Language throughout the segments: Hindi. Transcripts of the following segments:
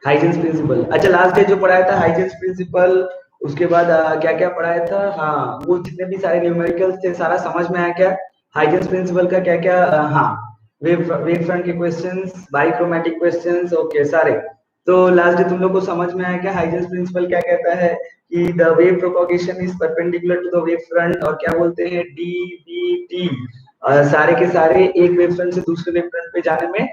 Huygens principle. अच्छा, लास्ट डे जो पढ़ाया था हाइजेंस प्रिंसिपल, उसके बाद क्या क्या पढ़ाया था? हाँ, वो जितने भी सारे न्यूमेरिकल्स थे सारा समझ में आया क्या? हाइजेंस प्रिंसिपल का क्या क्या? हाँ, वेव फ्रंट के क्वेश्चंस, बाइक्रोमैटिक क्वेश्चंस, ओके सारे। तो लास्ट डे तुम लोग को समझ में आया क्या हाइजेंस प्रिंसिपल क्या कहता है? कि the wave propagation is perpendicular to the wave front, और क्या बोलते हैं, डी बी टी, सारे के सारे एक वेव फ्रंट से दूसरे वेव फ्रंट पे जाने में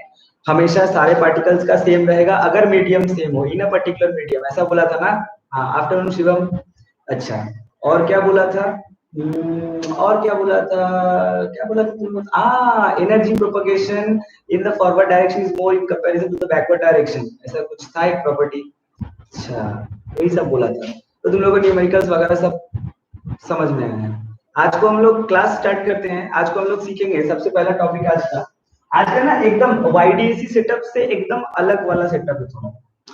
हमेशा सारे पार्टिकल्स का सेम रहेगा अगर मीडियम सेम हो, इन अ पर्टिकुलर मीडियम, ऐसा बोला था ना? हाँ, आफ्टरनून शिवम। अच्छा, और क्या बोला था? और क्या बोला था? क्या बोला था तुम? Energy propagation in the forward direction is more in comparison to the backward direction, ऐसा कुछ था एक प्रॉपर्टी। अच्छा, यही सब बोला था। तो तुम लोगों को न्यूमेरिकल्स वगैरह सब समझ में आया है। आज को हम लोग क्लास स्टार्ट करते हैं। आज को हम लोग सीखेंगे, सबसे पहला टॉपिक आज का ना एकदम वाईडीएसी सेटअप से एकदम अलग वाला सेटअप है थोड़ा।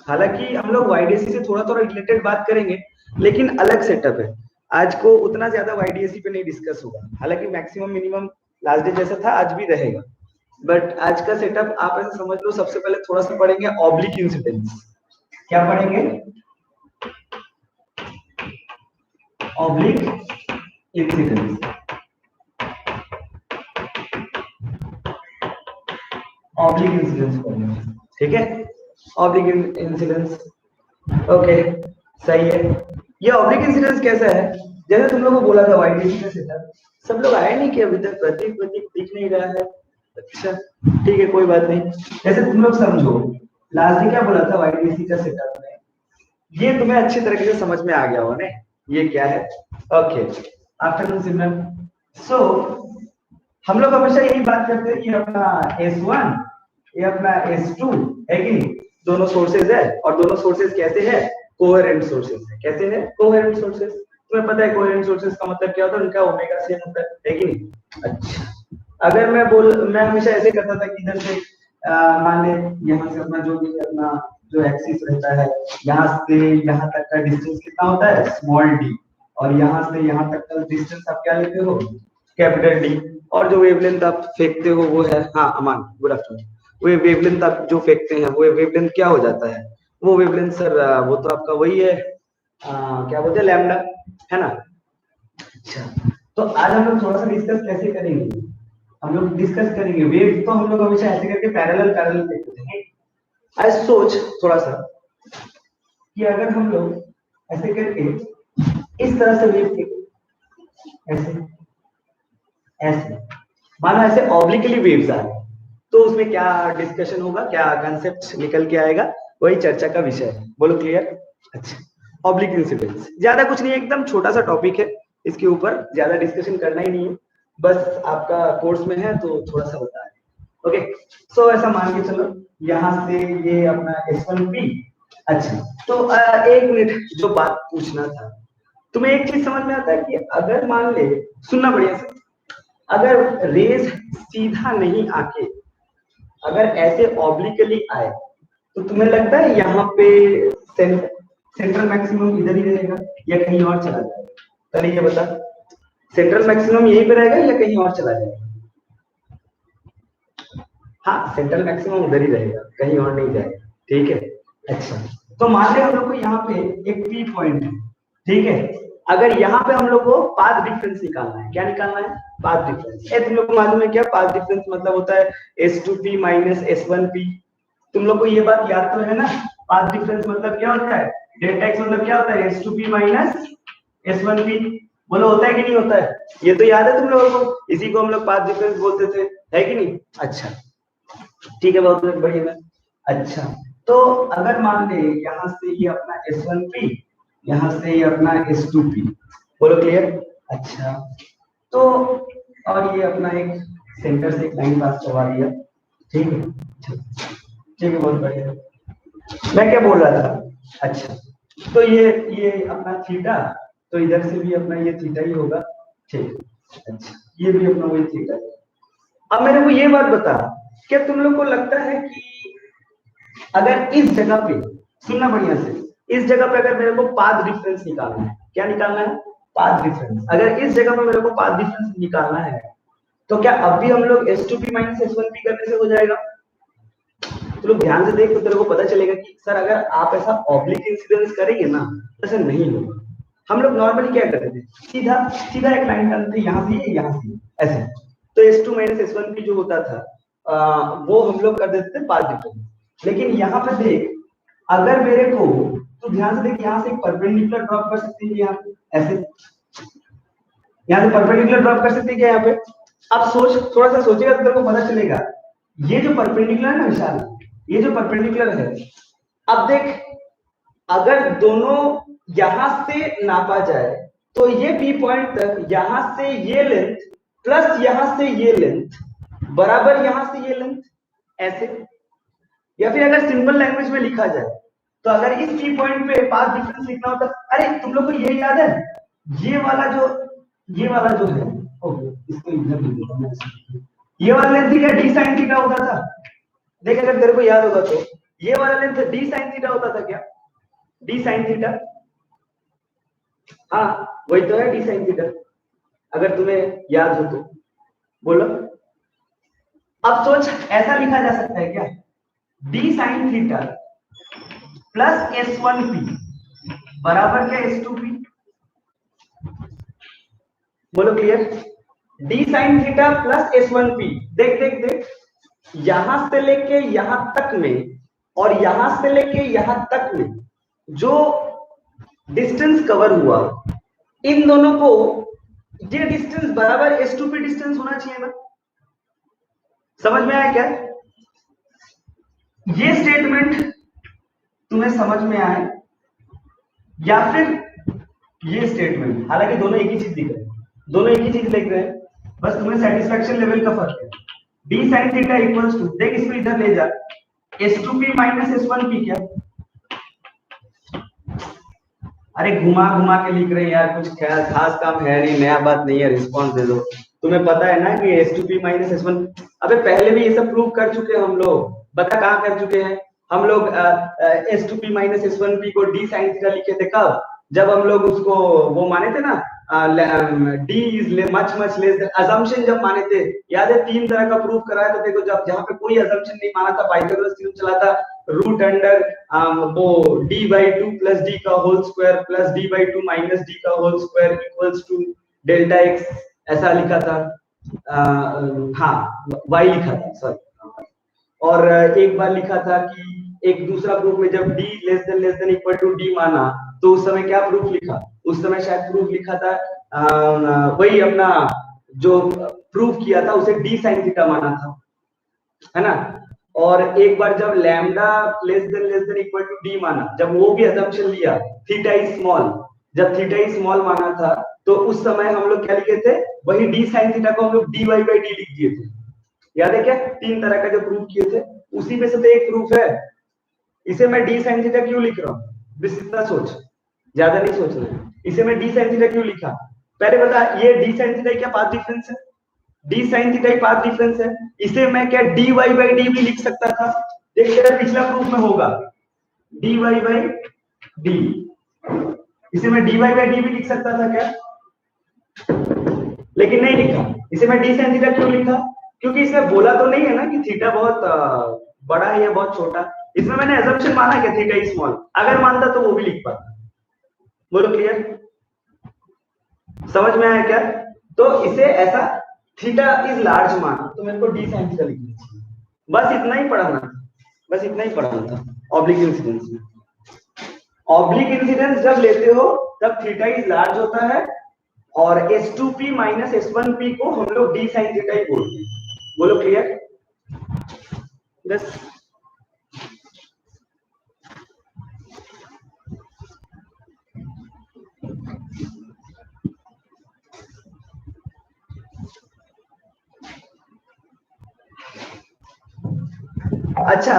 हालांकि हम लोग वाईडीएसी से थोड़ा थोड़ा रिलेटेड बात करेंगे, लेकिन अलग सेटअप है। आज को उतना ज्यादा वाईडीएसी पे नहीं डिस्कस होगा, हालांकि मैक्सिमम मिनिमम लास्ट डे जैसा था आज भी रहेगा। बट आज का सेटअप आप ऐसे समझ लो, सबसे पहले थोड़ा सा पढ़ेंगे ऑब्लिक इंसिडेंस। क्या पढ़ेंगे? Oblique incidence. ऑब्लिक इंसिडेंस पढ़ेंगे, ठीक है? ऑब्लिक इंसिडेंस, ओके, सही है। ये ऑब्लिक इंसिडेंस कैसा है? जैसे तुम लोगों को बोला था वाईडीसी का सेटअप, सब लोग आए नहीं कि अभी तक प्रतीक प्रतीक दिख नहीं रहा है। अच्छा, ठीक है, कोई बात नहीं। जैसे तुम लोग समझो, लास्ट डे क्या बोला था वाईडीसी का सेटअप में, ये तुम्हें अच्छी तरीके से समझ में आ गया होगा ना? ये क्या है? ओके, आफ्टरनून सिमरन। सो हम लोग हमेशा यही बात करते हैं कि अपना S1, ये अपना S2 है कि नहीं, दोनों सोर्सेज है, और दोनों सोर्सेज कैसे है? कोहेरेंट सोर्सेज है। कैसे है? Coherent sources. तुम्हें पता है कोहेरेंट सोर्सेज का मतलब क्या होता है? उनका ओमेगा सेम होता है कि नहीं? अच्छा, अगर मैं हमेशा ऐसे करता था कि इधर से मान ले, यहाँ से अपना जो भी अपना जो एक्सिस रहता है, यहाँ से यहाँ तक का डिस्टेंस कितना होता है? Small D. और यहाँ से यहाँ तक का डिस्टेंस आप क्या लेते हो? Capital D. और जो वेवलेंथ आप फेंकते हो वो है, हाँ अमान, गुड आफ्टरनून। वो वेवलेंथ आप जो फेंकते हैं वो वेवलेंथ क्या हो जाता है? वो वेवलेंथ सर, वो तो आपका वही है, क्या बोलते हैं, लैम्डा, है ना? अच्छा, तो आज हम लोग थोड़ा सा डिस्कस कैसे करेंगे? हम लोग डिस्कस करेंगे वेव, तो हम लोग हमेशा ऐसे करके पैरेलल पैरेलल देखते हैं। आज सोच थोड़ा सा कि अगर हम लोग ऐसे करके इस तरह से वेव फेंके, ऐसे ऐसे, मानो ऐसे ऑब्लिकली वेव्स आ रहे हैं, तो उसमें क्या डिस्कशन होगा, क्या कंसेप्ट निकल के आएगा, वही चर्चा का विषय है। बोलो क्लियर? अच्छा, ऑब्लिक इंसिडेंस ज्यादा कुछ नहीं है, एकदम छोटा सा टॉपिक है, इसके ऊपर ज्यादा डिस्कशन करना ही नहीं है, बस आपका कोर्स में है तो थोड़ा सा बता रहे। ओके, सो ऐसा मान के चलो, यहाँ से ये अपना S1P। अच्छा, तो एक मिनट, जो बात पूछना था, तुम्हें एक चीज समझ में आता है कि अगर मान ले, सुनना बढ़िया से, अगर रेज सीधा नहीं आके अगर ऐसे ऑब्लिकली आए, तो तुम्हें लगता है यहाँ पे सेंट्रल मैक्सिमम इधर ही रहेगा या कहीं और चला जाएगा? पहले ये बता, सेंट्रल मैक्सिमम यहीं पे रहेगा या कहीं और चला जाएगा? हाँ, सेंट्रल मैक्सिमम उधर ही रहेगा, कहीं और नहीं जाएगा, ठीक है? अच्छा, तो मान ले हम लोग को यहाँ पे एक पी पॉइंट है, ठीक है? अगर यहाँ पे हम लोग को पाथ डिफरेंस निकालना है, क्या निकालना है? Path difference. तुम लोग को मालूम है क्या पाथ डिफरेंस मतलब होता है? S2P minus S1P। तुम लोग को ये बात याद तो है ना? पाथ डिफरेंस मतलब क्या होता है? डेल्टा एक्स मतलब क्या होता है? S2P minus S1P। बोलो, होता है कि नहीं होता है? ये तो याद है तुम लोगों को, इसी को हम लोग पाथ डिफरेंस बोलते थे, है कि नहीं? अच्छा, ठीक है, बहुत बढ़िया। अच्छा, तो अगर मान ले यहाँ से ये अपना S1P, यहाँ से ये अपना S2P, बोलो क्लियर? अच्छा, तो और ये अपना एक सेंटर से एक लाइन पास करवा दिया, ठीक है? ठीक है, बहुत बढ़िया। मैं क्या बोल रहा था? अच्छा, तो ये अपना थीटा, तो इधर से भी अपना ये थीटा ही होगा, ठीक। अच्छा, ये भी अपना वही थीटा है। अब मेरे को ये बात बता, क्या तुम लोग को लगता है कि अगर इस जगह पे, सुनना बढ़िया से, इस जगह पे अगर मेरे को पाथ डिफरेंस निकालना है, क्या निकालना है? Path difference. अगर इस जगह पे मेरे को पाथ डिफरेंस निकालना है, तो क्या अब भी हम लोग S2P माइनस S1P करने से हो जाएगा? तो लोग ध्यान से देख तो तेरे को पता चलेगा कि सर अगर आप ऐसा ऑब्लिक इंसिडेंस करेंगे ना तो ऐसा नहीं होगा। हम लोग नॉर्मली क्या करते थे, सीधा सीधा एक लाइन डालते यहाँ से यहाँ से ऐसे, तो S2 माइनस S1 जो होता था वो हम लोग कर देते थे पाथ डिफरेंस। लेकिन यहाँ पे देख, अगर मेरे को, तो ध्यान से देख, यहाँ से एक परपेंडिकुलर ड्रॉप कर सकते हैं यहाँ पे ऐसे, यहाँ से परपेंडिकुलर ड्रॉप कर सकते हैं क्या यहाँ पे। अब सोच, थोड़ा सा सोचेगा तो तेरे को पता चलेगा ये जो परपेंडिकुलर है ना विशाल, ये जो परपेंडिकुलर है, अब देख अगर दोनों यहां से नापा जाए तो ये बी पॉइंट तक यहां से ये लेंथ प्लस यहां से ये लेंथ बराबर यहां से ये लेंथ ऐसे। या फिर अगर सिंपल लैंग्वेज में लिखा जाए तो अगर इस बी पॉइंट पे पाथ डिफरेंस लिखना होता, अरे तुम लोग को ये याद है, ये वाला जो है, इसको इधर लिख देता हूं, ये वाला लेंथ क्या डी साइन थीटा होता था। देख अगर तेरे को याद होगा तो ये वाला लेंथ डी साइन थीटा होता था क्या, डी साइन थीटा, हाँ वही तो है डी साइन थीटा, अगर तुम्हें याद हो तो बोलो। अब सोच ऐसा लिखा जा सकता है क्या, D sine theta plus S1p बराबर क्या S2p, बोलो clear. D sine theta plus S1p, देख देख देख, यहां से लेके यहां तक में और यहां से लेके यहां तक में जो डिस्टेंस कवर हुआ, इन दोनों को ये डिस्टेंस बराबर S2p डिस्टेंस होना चाहिए ना। समझ में आया क्या, ये स्टेटमेंट तुम्हें समझ में आए या फिर ये स्टेटमेंट, हालांकि दोनों एक ही चीज लिख रहे हैं, दोनों एक ही चीज लिख रहे हैं, बस तुम्हें सेटिस्फेक्शन लेवल का फर्क है। D sine theta equals to, देख इसको इधर ले जा, S2p माइनस S1p क्या, अरे घुमा घुमा के लिख रहे हैं यार, कुछ खास काम है नहीं, नया बात नहीं है, रिस्पॉन्स दे दो। तुम्हें पता है ना कि S2p माइनस S1, अबे पहले भी ये सब प्रूव कर चुके हैं हम लोग, बता कहाँ कर चुके हैं हम लोग। S2p माइनस S1p को डी साइन थीटा लिखे थे कब, जब हम लोग उसको वो माने थे ना, D is much much less than, assumption जब माने थे, याद है 3 तरह का प्रूफ कराया था देखो, जब जहां पे कोई अजम्पशन नहीं माना था, पाइथागोरस थ्योरम चला था, रूट अंडर वो d/2 प्लस d का whole square plus d/2 minus d का whole square equals to delta x, ऐसा लिखा था, हाँ y लिखा था सॉरी। और एक बार लिखा था कि एक दूसरा प्रूफ में जब d less than equal to d माना तो उस समय क्या प्रूफ लिखा, उस समय शायद प्रूफ लिखा था वही अपना जो प्रूफ किया था उसे d sin थीटा माना था, है ना। और एक बार जब lambda less than equal to d माना, जब वो भी असम्पशन लिया थीटा इज स्मॉल, जब थीटा इज स्मॉल माना था तो उस समय हम लोग क्या लिखे थे, वही d sin थीटा को हम लोग dy by d लिख दिए थे, याद है क्या। 3 तरह का जो प्रूफ किए थे उसी में से तो एक प्रूफ है, इसे मैं d sin थीटा क्यों लिख रहा हूँ, बस इतना सोच, ज्यादा नहीं सोचना। इसे मैं d sin थीटा क्यों लिखा, पहले बता, ये d sin थीटा क्या पाथ डिफरेंस है, d sin थीटा एक पाथ डिफरेंस है, इसे मैं क्या dy by d भी लिख सकता था, देख तेरा पिछला प्रूफ में होगा dy by d, इसे मैं dy by d भी लिख सकता था क्या, लेकिन नहीं लिखा। इसे मैं d sin थीटा क्यों लिखा, क्योंकि इसमें बोला तो नहीं है ना कि थीटा बहुत बड़ा है या बहुत छोटा, इसमें मैंने assumption माना क्या थीटा इज स्मॉल, अगर मानता तो वो भी लिख पाता। बोलो क्लियर, समझ में आया क्या। तो इसे ऐसा थीटा इज लार्ज माना तो मेरे को d sin थीटा लिखना चाहिए, बस इतना ही पढ़ाना था, बस इतना ही पढ़ाना था। ऑब्लिक इंसिडेंस में, ऑब्लिक इंसिडेंस जब लेते हो तब थीटा इज लार्ज होता है और S2p माइनस S1p को हम लोग d sin थीटा ही बोलते हैं। बोलो क्लियर, बस अच्छा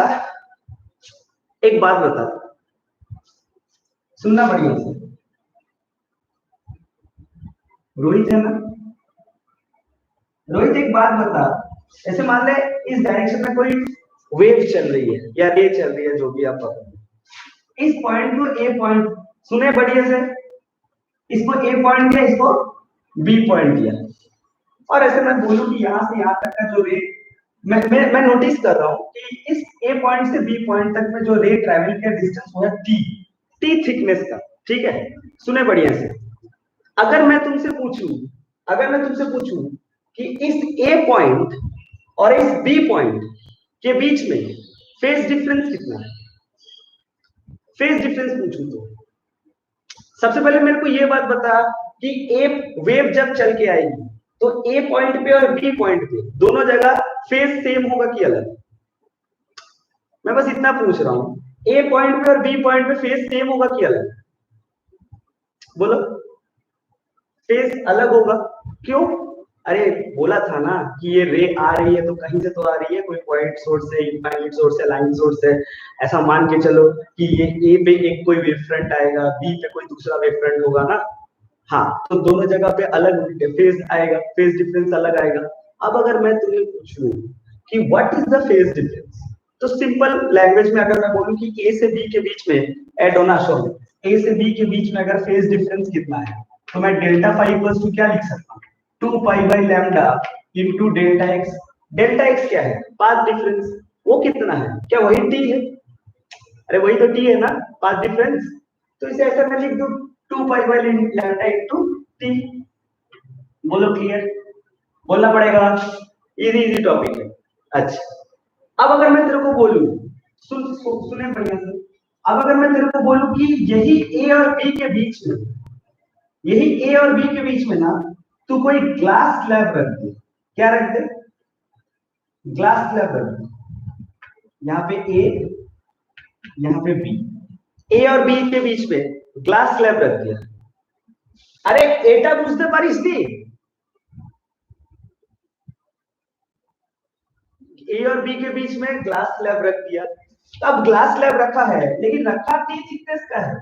एक बात बता, सुनना बढ़िया से, रोहित है ना, रोहित एक बात बता, ऐसे मान ले इस डायरेक्शन में कोई वेव चल रही है या रे चल रही है, जो भी आप पता, इस पॉइंट को ए पॉइंट, सुने बढ़िया से, इसको ए पॉइंट दिया, इसको बी पॉइंट दिया, और ऐसे मैं बोलूं कि यहां से यहां तक का जो रे मैं नोटिस कर रहा हूं कि इस ए पॉइंट से बी पॉइंट तक में जो रे ट्रैवल किया डिस्टेंस वो है टी थिकनेस का। ठीक है, सुने बढ़िया से। अगर मैं तुमसे पूछूं अगर मैं तुमसे पूछूं कि इस ए पॉइंट और इस बी पॉइंट के बीच में फेज डिफरेंस कितना है, फेज डिफरेंस पूछूं तो सबसे पहले मेरे को ये बात बता कि ए वेव जब चल के आएगी तो ए पॉइंट पे और बी पॉइंट पे दोनों जगह फेज सेम होगा कि अलग? मैं बस इतना पूछ रहा हूं, ए पॉइंट पे और बी पॉइंट पे फेज सेम होगा कि अलग? बोलो। फेज अलग होगा। क्यों? अरे बोला था ना कि ये रे आ रही है तो कहीं से तो आ रही है, कोई पॉइंट सोर्स है, इनफाइनाइट सोर्स है, लाइन सोर्स है। ऐसा मान के चलो कि ये ए पे एक कोई वेव फ्रंट आएगा, बी पे कोई दूसरा वेव फ्रंट होगा ना। हाँ, तो दोनों जगह पे अलग फेज आएगा, फेज डिफरेंस अलग आएगा। अब अगर मैं तुम्हें पूछूं कि what is the phase difference, तो सिंपल लैंग्वेज में अगर मैं बोलूं कि ए से बी के बीच में एडोनाशोन, ए से बी के बीच में अगर फेज डिफरेंस कितना है, तो मैं डेल्टा फाई इक्वल्स टू क्या लिख सकता हूँ? 2 pi by lambda into delta x. Delta x क्या है? Path difference. वो कितना है? क्या वही टी है? अरे वही तो टी है ना, पाथ डिफरेंस। तो इसे ऐसा मैं लिख दूं, 2 pi by lambda into T. बोलो क्लियर? बोलना पड़ेगा, इजी इजी टॉपिक है। अच्छा, अब अगर मैं तेरे को बोलूं, सुने बढ़िया से। अब अगर मैं तेरे को बोलूं कि यही ए और बी के बीच में, यही ए और बी के बीच में ना तू कोई ग्लास स्लैब रख दे। क्या रख दे? ग्लास स्लैब रख दे। यहाँ पे ए, यहाँ पे बी, ए और बी के बीच में ग्लास स्लैब रख दिया। अरे एटा बुझते पारिस नी, ए और बी के बीच में ग्लास स्लैब रख दिया। अब ग्लास स्लैब रखा है, लेकिन रखा टी थिकनेस का है।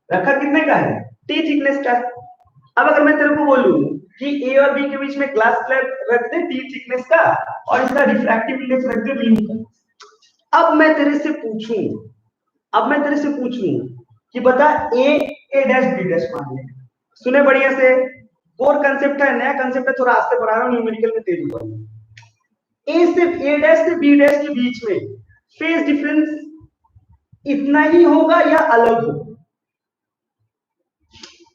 रखा कितने का है? टी थिकनेस का है। अब अगर मैं तेरे को बोलूं कि ए और बी के बीच में ग्लास स्लैब रख दे टी थिकनेस का, और इसका रिफ्रैक्टिव इंडेक्स रख दे म्यू का। अब मैं तेरे से पूछूं अब मैं तेरे से पूछूं कि बता ए डैश बी डैश मान ले। सुने बढ़िया से, कोर कंसेप्ट है, नया कंसेप्ट है, थोड़ा आस्ते पढ़ा रहा हूं, न्यूमेरिकल में तेज हुआ। ए डैश से बी डैश के बीच में फेज डिफरेंस इतना ही होगा या अलग होगा?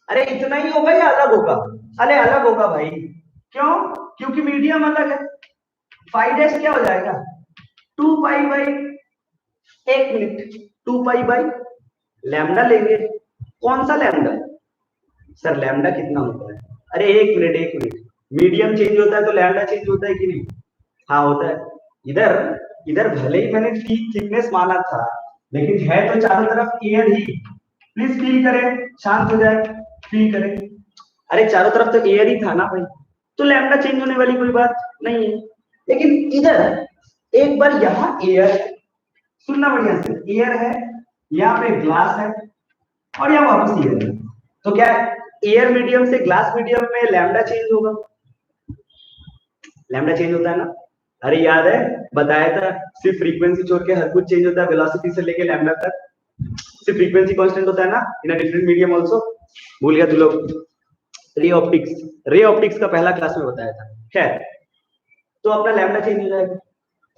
अरे इतना ही होगा या अलग होगा? अरे अलग होगा भाई। क्यों? क्योंकि मीडियम अलग है। 5 डैश क्या हो जाएगा? 2 पाई बाई, एक मिनट, 2 पाई बाई लैम्डा लेंगे। कौन सा लैम्डा? सर लैम्डा कितना होता है? अरे एक मिनट एक मिनट, मीडियम चेंज होता है तो लैम्डा चेंज होता है कि नहीं? हाँ होता है। इधर इधर भले ही मैंने थिकनेस माना था, लेकिन है तो चारों तरफ एयर ही। प्लीज फील करें, शांत हो जाए, फील करें। अरे चारों तरफ तो एयर ही था ना भाई, तो लैम्डा चेंज होने वाली कोई बात नहीं है। लेकिन इधर एक बार यहाँ एयर है, सुनना बढ़िया से, एयर है, यहाँ पे ग्लास है, और यहाँ वापस एयर है। तो क्या एयर मीडियम से ग्लास मीडियम में लैम्डा चेंज होगा? लैम्डा चेंज होता है ना। अरे याद है, बताया था, सिर्फ फ्रीक्वेंसी छोड़ के हर कुछ चेंज होता है, वेलोसिटी से लेके लैम्डा तक। सिर्फ फ्रीक्वेंसी कांस्टेंट होता है ना इन अ डिफरेंट मीडियम आल्सो। भूल गया तू लोग? रे ऑप्टिक्स का पहला क्लास में बताया था। खैर, तो अपना लैम्डा चेंज हो जाएगा।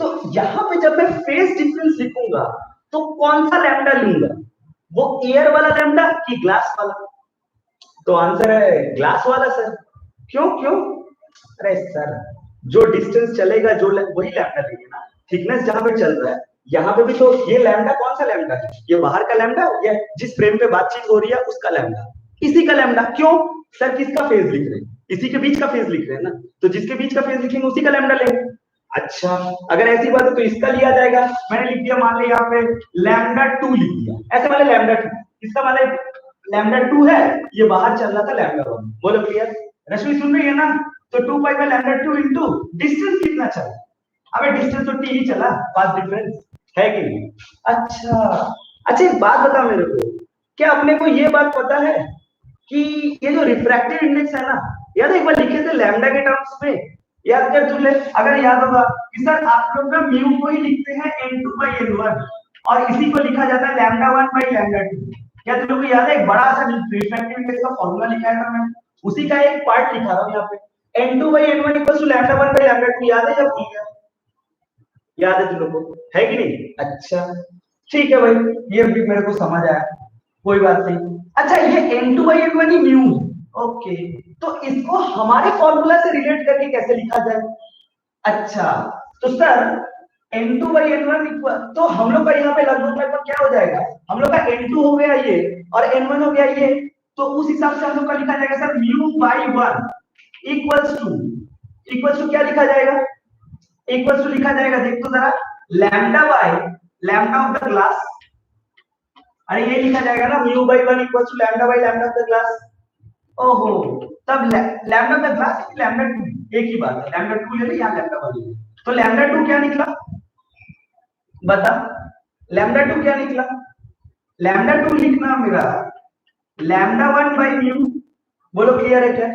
तो यहां पे जब मैं फेज डिफरेंस लिखूंगा तो कौन सा लैम्डा लूंगा? वो एयर वाला लैम्डा कि ग्लास वाला? तो आंसर है ग्लास वाला सर। क्यों क्यों? अरे सर, जो डिस्टेंस चलेगा जो वही लैम्डा लेंगे ना। थिकनेस जहां पे चल रहा है, यहाँ पे भी तो ये लैम्डा कौन सा लैम्डा है? ये बाहर का लैम्डा या जिस फ्रेम पे बातचीत हो रही है उसका लैम्डा? इसी का लैम्डा। क्यों? सर किसका फेज लिख रहे हैं? इसी के बीच का फेज लिख रहे हैं ना, तो जिसके बीच का फेज लिखेंगे उसी का लैम्डा लेंगे। अच्छा, अगर ऐसी बात है तो इसका लिया जाएगा। मैंने लिख दिया, मान लिया यहाँ पे लैम्डा 2 लिख दिया, ऐसे वाले लैम्डा 2, इसका मतलब लैम्डा 2 है, ये बाहर चल रहा था लैम्डा 1। बोलो क्लियर? रश्मि सुन रही है ना? तो 2 pi by lambda 2 into distance कितना चला? अबे डिस्टेंस तो टी ही चला, पाथ डिफरेंस है कि नहीं? अच्छा, अच्छा एक बात बता मेरे को, क्या अपने को ये बात पता है कि ये जो रिफ्रैक्टिव इंडेक्स है ना, याद एक बार लिखे थे लैम्डा के टर्म्स में, याद कर तुझे? अगर याद होगा कि सर आप लोग ना म्यू को ही लिखते हैं n2 by n1, और इसी को लिखा जाता है लैम्डा 1 by लैम्डा 2। क्या तुम लोग को याद है? एक बड़ा सा रिफ्रैक्टिव इंडेक्स का फॉर्मूला लिखा है था मैंने, उसी का एक पार्ट लिखा रहा हूं यहाँ पे, n2 by n1 equals to lambda 1 by lambda 2। याद है या भूल गया? याद है तुम लोग को, है कि नहीं? अच्छा ठीक है भाई, ये भी मेरे को समझ आया, कोई बात नहीं। अच्छा ये N2/N1 ही म्यू, ओके, तो इसको हमारे फॉर्मूला से रिलेट करके कैसे लिखा जाए? अच्छा तो सर N2/N1 इक्वल, तो हम लोग का यहाँ पे लगभग लगभग क्या हो जाएगा, हम लोग का N2 हो गया ये और N1 हो गया ये, तो उस हिसाब से हम लोग का लिखा जाएगा सर μ/1 इक्वल्स टू क्या लिखा जाएगा, इक्वल्स टू लिखा जाएगा, देख तो जरा, lambda by lambda of the glass, अरे ये लिखा जाएगा ना μ/1 equals to lambda by lambda of the glass. ओहो, तब lambda of the glass lambda 2 एक ही बात है, लैम्डा 2 ले लो यहाँ लैम्डा 1 ले लो, तो लैम्डा 2 क्या निकला, बता, लैम्डा 2 क्या निकला, लैम्डा 2 लिखना मेरा लैम्डा 1/μ, बोलो क्लियर है क्या?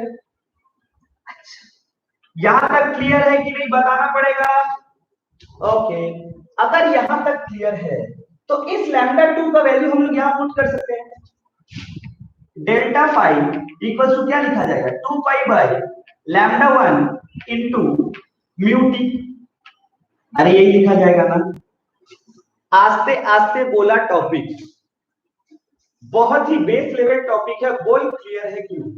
यहां तक क्लियर है कि नहीं बताना पड़ेगा। ओके, अगर यहां तक क्लियर है तो इस लैम्डा 2 का वैल्यू हम लोग यहां पुट कर सकते हैं, डेल्टा फाइव इक्वल टू क्या लिखा जाएगा, 2 pi by lambda 1 into mu T, अरे यही लिखा जाएगा ना। आस्ते आस्ते बोला टॉपिक, बहुत ही बेस लेवल टॉपिक है, बोल क्लियर है कि नहीं,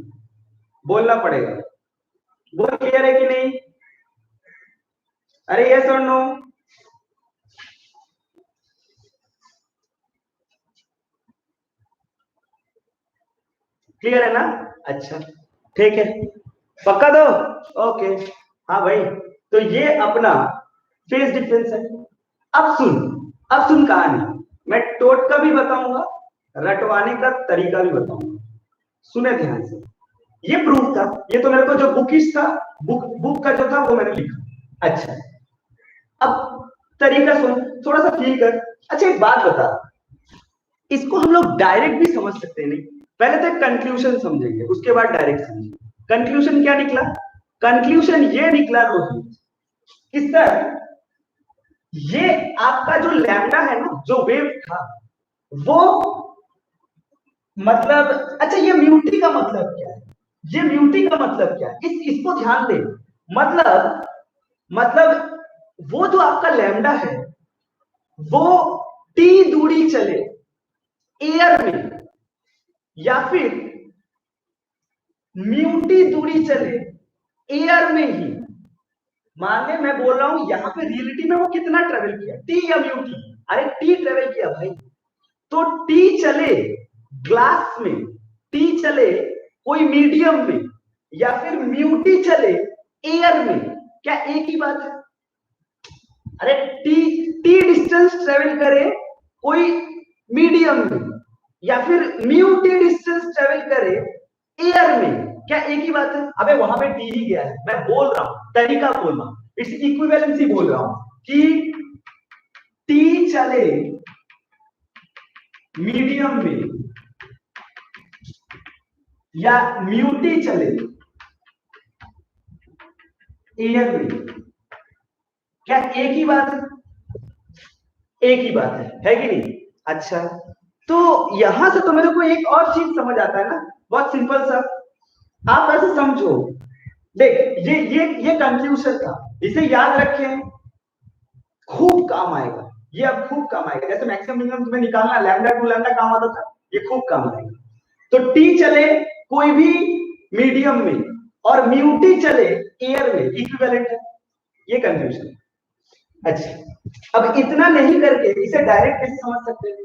बोलना पड़ेगा, बोल क्लियर है कि नहीं, अरे यस और नो, क्लियर है ना? अच्छा ठीक है, पक्का दो, ओके, हाँ भाई, तो ये अपना फेज डिफरेंस है। अब सुन कहानी, मैं टोटका भी बताऊंगा, रटवाने का तरीका भी बताऊंगा, सुने ध्यान से। ये प्रूफ था, ये तो मेरे को जो बुकिश था, बुक का जो था वो मैंने लिखा। अच्छा अब तरीका सुन, थोड़ा सा फील कर। अच्छा एक बात बता, इसको हम लोग डायरेक्ट भी समझ सकते हैं, नहीं, पहले तो कंक्लूजन समझेंगे उसके बाद डायरेक्ट समझेंगे। कंक्लूजन क्या निकला, कंक्लूजन ये निकला रोहित कि सर ये आपका जो लैम्डा है ना, जो वेव था वो, मतलब अच्छा ये म्यूटी का मतलब क्या है, ये म्यूटी का मतलब क्या है, इसको ध्यान दे, मतलब वो जो आपका लैम्डा है वो टी दूरी चले एयर में, या फिर म्यूटी दूरी चले एयर में ही, माने मैं बोल रहा हूं यहां पे रियलिटी में वो कितना ट्रेवल किया, टी या म्यूटी, अरे टी ट्रेवल किया भाई, तो टी चले ग्लास में, टी चले कोई मीडियम में, या फिर म्यूटी चले एयर में, क्या एक ही बात है? अरे टी टी डिस्टेंस ट्रेवल करे कोई मीडियम में, या फिर म्यू टी डिस्टेंस ट्रेवल करे एयर में, क्या एक ही बात है? अबे वहां पे टी ही गया है, मैं बोल रहा हूं तरीका बोल रहा हूं, इट्स इक्विवेलेंसी बोल रहा हूं कि टी चले मीडियम में या म्यूटी चले एयर में, क्या एक ही बात है? एक ही बात है कि नहीं? अच्छा तो यहां से तो मेरे को एक और चीज समझ आता है ना, बहुत सिंपल सा, आप ऐसे समझो, देख ये कंक्लूजन था, इसे याद रखें, खूब काम आएगा, ये अब खूब काम आएगा, जैसे मैक्सिमम मिनिमम तुम्हें निकालना लैम्डा टू लैम्डा काम आता था, ये खूब काम आएगा। तो टी चले कोई भी मीडियम में और म्यूटी चले एयर में, इक्विवेलेंट है, ये कंक्लूजन। अच्छा अब इतना नहीं करके इसे डायरेक्ट कैसे समझ सकते हैं,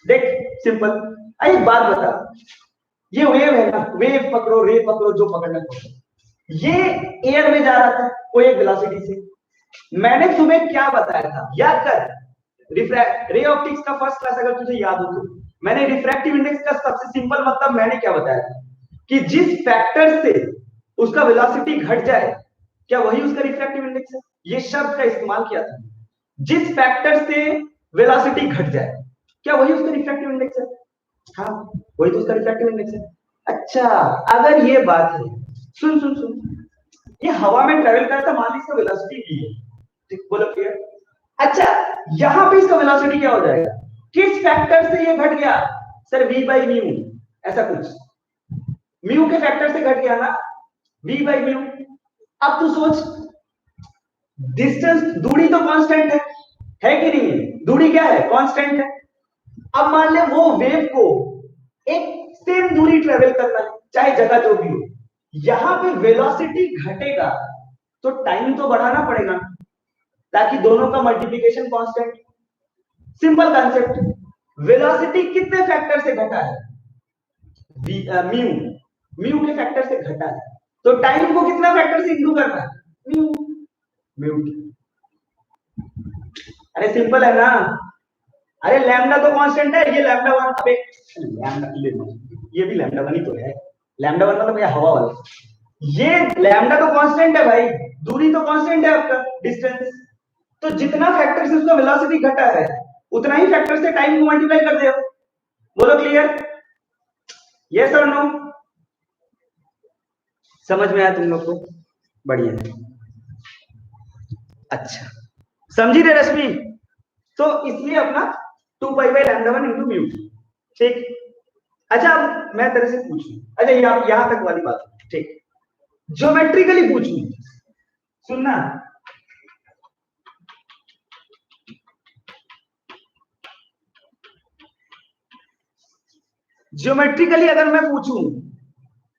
देख सिंपल, एक बात बता, ये वेव है ना, वेव पकड़ो रे पकड़ो जो पकड़ना पकड़ो, ये एयर में जा रहा था कोई एक वेलोसिटी से, मैंने तुम्हें क्या बताया था याद कर, रिफ्रैक्ट रे ऑप्टिक्स का फर्स्ट क्लास अगर तुझे याद हो तो, मैंने रिफ्रैक्टिव इंडेक्स का सबसे सिंपल मतलब मैंने क्या बताया था कि जिस फैक्टर से उसका वेलोसिटी घट जाए, क्या वही उसका रिफ्रैक्टिव इंडेक्स है? ये शब्द का इस्तेमाल किया था, जिस फैक्टर से वेलोसिटी घट जाए, क्या वही उसका रिफ्रैक्टिव इंडेक्स है? हाँ वही तो उसका रिफ्रैक्टिव इंडेक्स है। अच्छा अगर ये बात है, सुन सुन सुन, ये हवा में ट्रेवल करता, मान ली इसका वेलोसिटी v है, ठीक बोलो क्लियर? अच्छा यहां पे इसका वेलोसिटी क्या हो जाएगा, किस फैक्टर से ये घट गया, सर v/म्यू, ऐसा कुछ, म्यू के फैक्टर से घट गया ना, v/म्यू। अब तू सोच, डिस्टेंस दूरी तो कांस्टेंट है, है कि नहीं है? दूरी क्या है? कांस्टेंट है। अब मान ले वो वेव को एक सेम दूरी ट्रेवल करना है, चाहे जगह जो भी हो, यहां पे वेलोसिटी घटेगा तो टाइम तो बढ़ाना पड़ेगा ताकि दोनों का multiplication constant. Simple concept. Velocity कितने फैक्टर से घटा है? म्यू। म्यू के फैक्टर से घटा है, तो टाइम को कितना फैक्टर से इंटू करना है? म्यू। म्यू। अरे सिंपल है ना। अरे लैम्डा तो कांस्टेंट है, ये लैम्डा वन, अबे लैम्डा ये भी लैम्डा वन ही तो है। लैम्डा वन मतलब भैया हवा वाला। ये लैम्डा तो कांस्टेंट है भाई, दूरी तो कांस्टेंट है आपका, डिस्टेंस। तो जितना फैक्टर से उसका वेलोसिटी घटा है उतना ही फैक्टर से टाइम को मल्टीप्लाई कर दे। बोलो क्लियर? यस और नो? समझ में आया तुम लोग को? बढ़िया है। अच्छा, समझी रे रश्मि? तो इसलिए अपना 2 पाई/λ1 इंटू म्यू। ठीक। अच्छा अब मैं तेरे से पूछूं, अच्छा यहां तक वाली बात, ठीक, ज्योमेट्रिकली पूछूं, सुनना। ज्योमेट्रिकली अगर मैं पूछूं,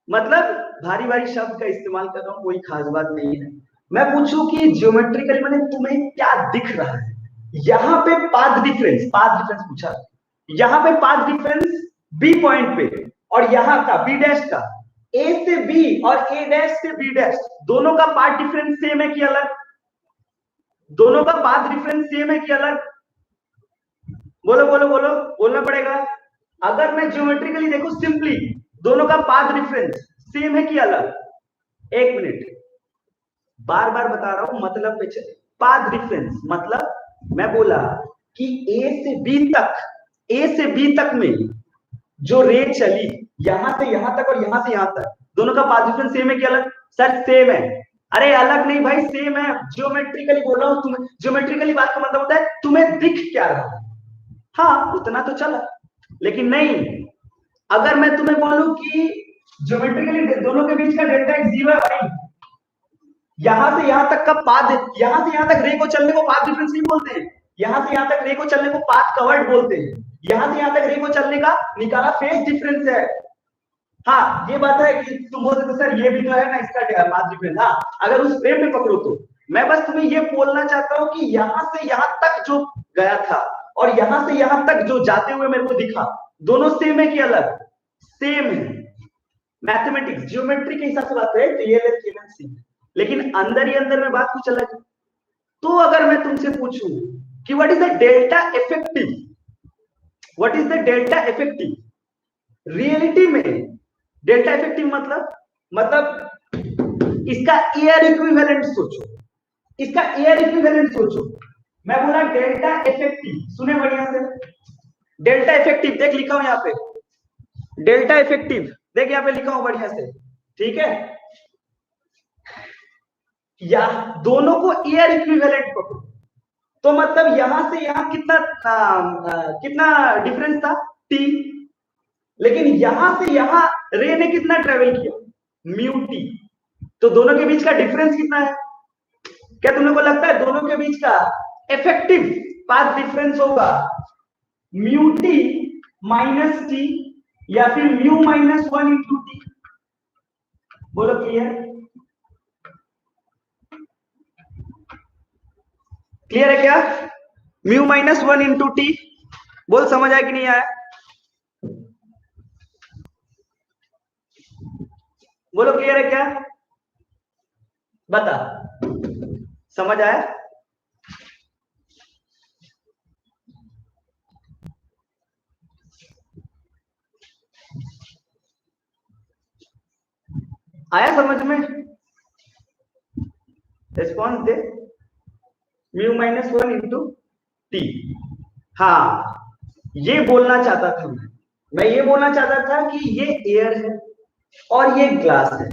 मतलब भारी भारी शब्द का इस्तेमाल कर रहा हूं, कोई खास बात नहीं है। मैं पूछूं कि ज्योमेट्रिकली मैंने तुम्हें क्या दिख रहा है? यहां पे पाथ डिफरेंस पूछा। यहां पे पाथ डिफरेंस बी पॉइंट पे और यहां का बी डैश का, ए से बी और ए डैश से बी डैश, दोनों का पाथ डिफरेंस सेम है कि अलग? दोनों का पाथ डिफरेंस सेम है कि अलग? बोलो बोलो बोलो, बोलना पड़ेगा। अगर मैं ज्योमेट्रिकली देखो, सिंपली दोनों का पाथ डिफरेंस सेम है कि अलग? एक मिनट, बार बार बता रहा हूं, मतलब पे चले। पाथ डिफरेंस मतलब मैं बोला कि ए से बी तक में जो रे चली, यहां से यहां तक और यहां से यहां तक, दोनों का पाथ डिफरेंस सेम है कि अलग? सर सेम है। अरे अलग नहीं भाई, सेम है। ज्योमेट्रिकली बोल रहा हूं तुम्हें, ज्योमेट्रिकली बात का मतलब होता है तुम्हें दिख क्या रहा है। हाँ उतना तो चला, लेकिन नहीं, अगर मैं तुम्हें बोलूं कि ज्योमेट्रिकली दोनों के बीच का डेल्टा एक्स 0 है भाई, यहां से यहां तक का पाथ, यहां से यहां तक रे को चलने को पाथ डिफरेंस नहीं बोलते हैं, यहां से यहां तक रे को चलने को पाथ कवर्ड बोलते हैं। यहां से यहां तक रे को चलने का निकाला फेज डिफरेंस है। हाँ ये बात है कि तुम बोल सकते सर ये भी तो है ना इसका पाथ डिफरेंस। हाँ अगर उस फ्रेम में पकड़ो तो। मैं बस तुम्हें ये बोलना चाहता हूं कि यहां से यहां तक जो गया था और यहां से यहां तक जो जाते हुए मेरे को दिखा, दोनों सेम है कि अलग? सेम है। मैथमेटिक्स ज्योमेट्री के हिसाब से बात करें तो ये सेम, लेकिन अंदर ही अंदर में बात कुछ अलग है। तो अगर मैं तुमसे पूछूं कि what is the delta effective, what is the delta effective, reality में डेल्टा इफेक्टिव मतलब इसका एयर इक्विवेलेंट सोचो, इसका एयर इक्विवेलेंट सोचो। मैं बोला डेल्टा इफेक्टिव, सुने बढ़िया से, डेल्टा इफेक्टिव देख लिखा हूं यहां पे, डेल्टा इफेक्टिव देख यहां पे लिखा हूं बढ़िया से, ठीक है? या दोनों को एयर इक्विवेलेंट पकड़ो, तो मतलब यहां से यहां कितना डिफरेंस था? टी। लेकिन यहां से यहां रे ने कितना ट्रेवल किया? Mu T. तो दोनों के बीच का डिफरेंस कितना है? क्या तुम लोग को लगता है दोनों के बीच का इफेक्टिव पाथ डिफरेंस होगा म्यू टी माइनस टी या फिर म्यू -1 इंटू टी? बोलो क्लियर? क्लियर है क्या? Mu -1 into T. बोल समझ आया कि नहीं आया? बोलो क्लियर है क्या? बता, समझ आया? आया समझ में? रिस्पॉन्स दे। μ-1 इंटू टी। हाँ ये बोलना चाहता था मैं ये बोलना चाहता था कि ये एयर है और ये ग्लास है।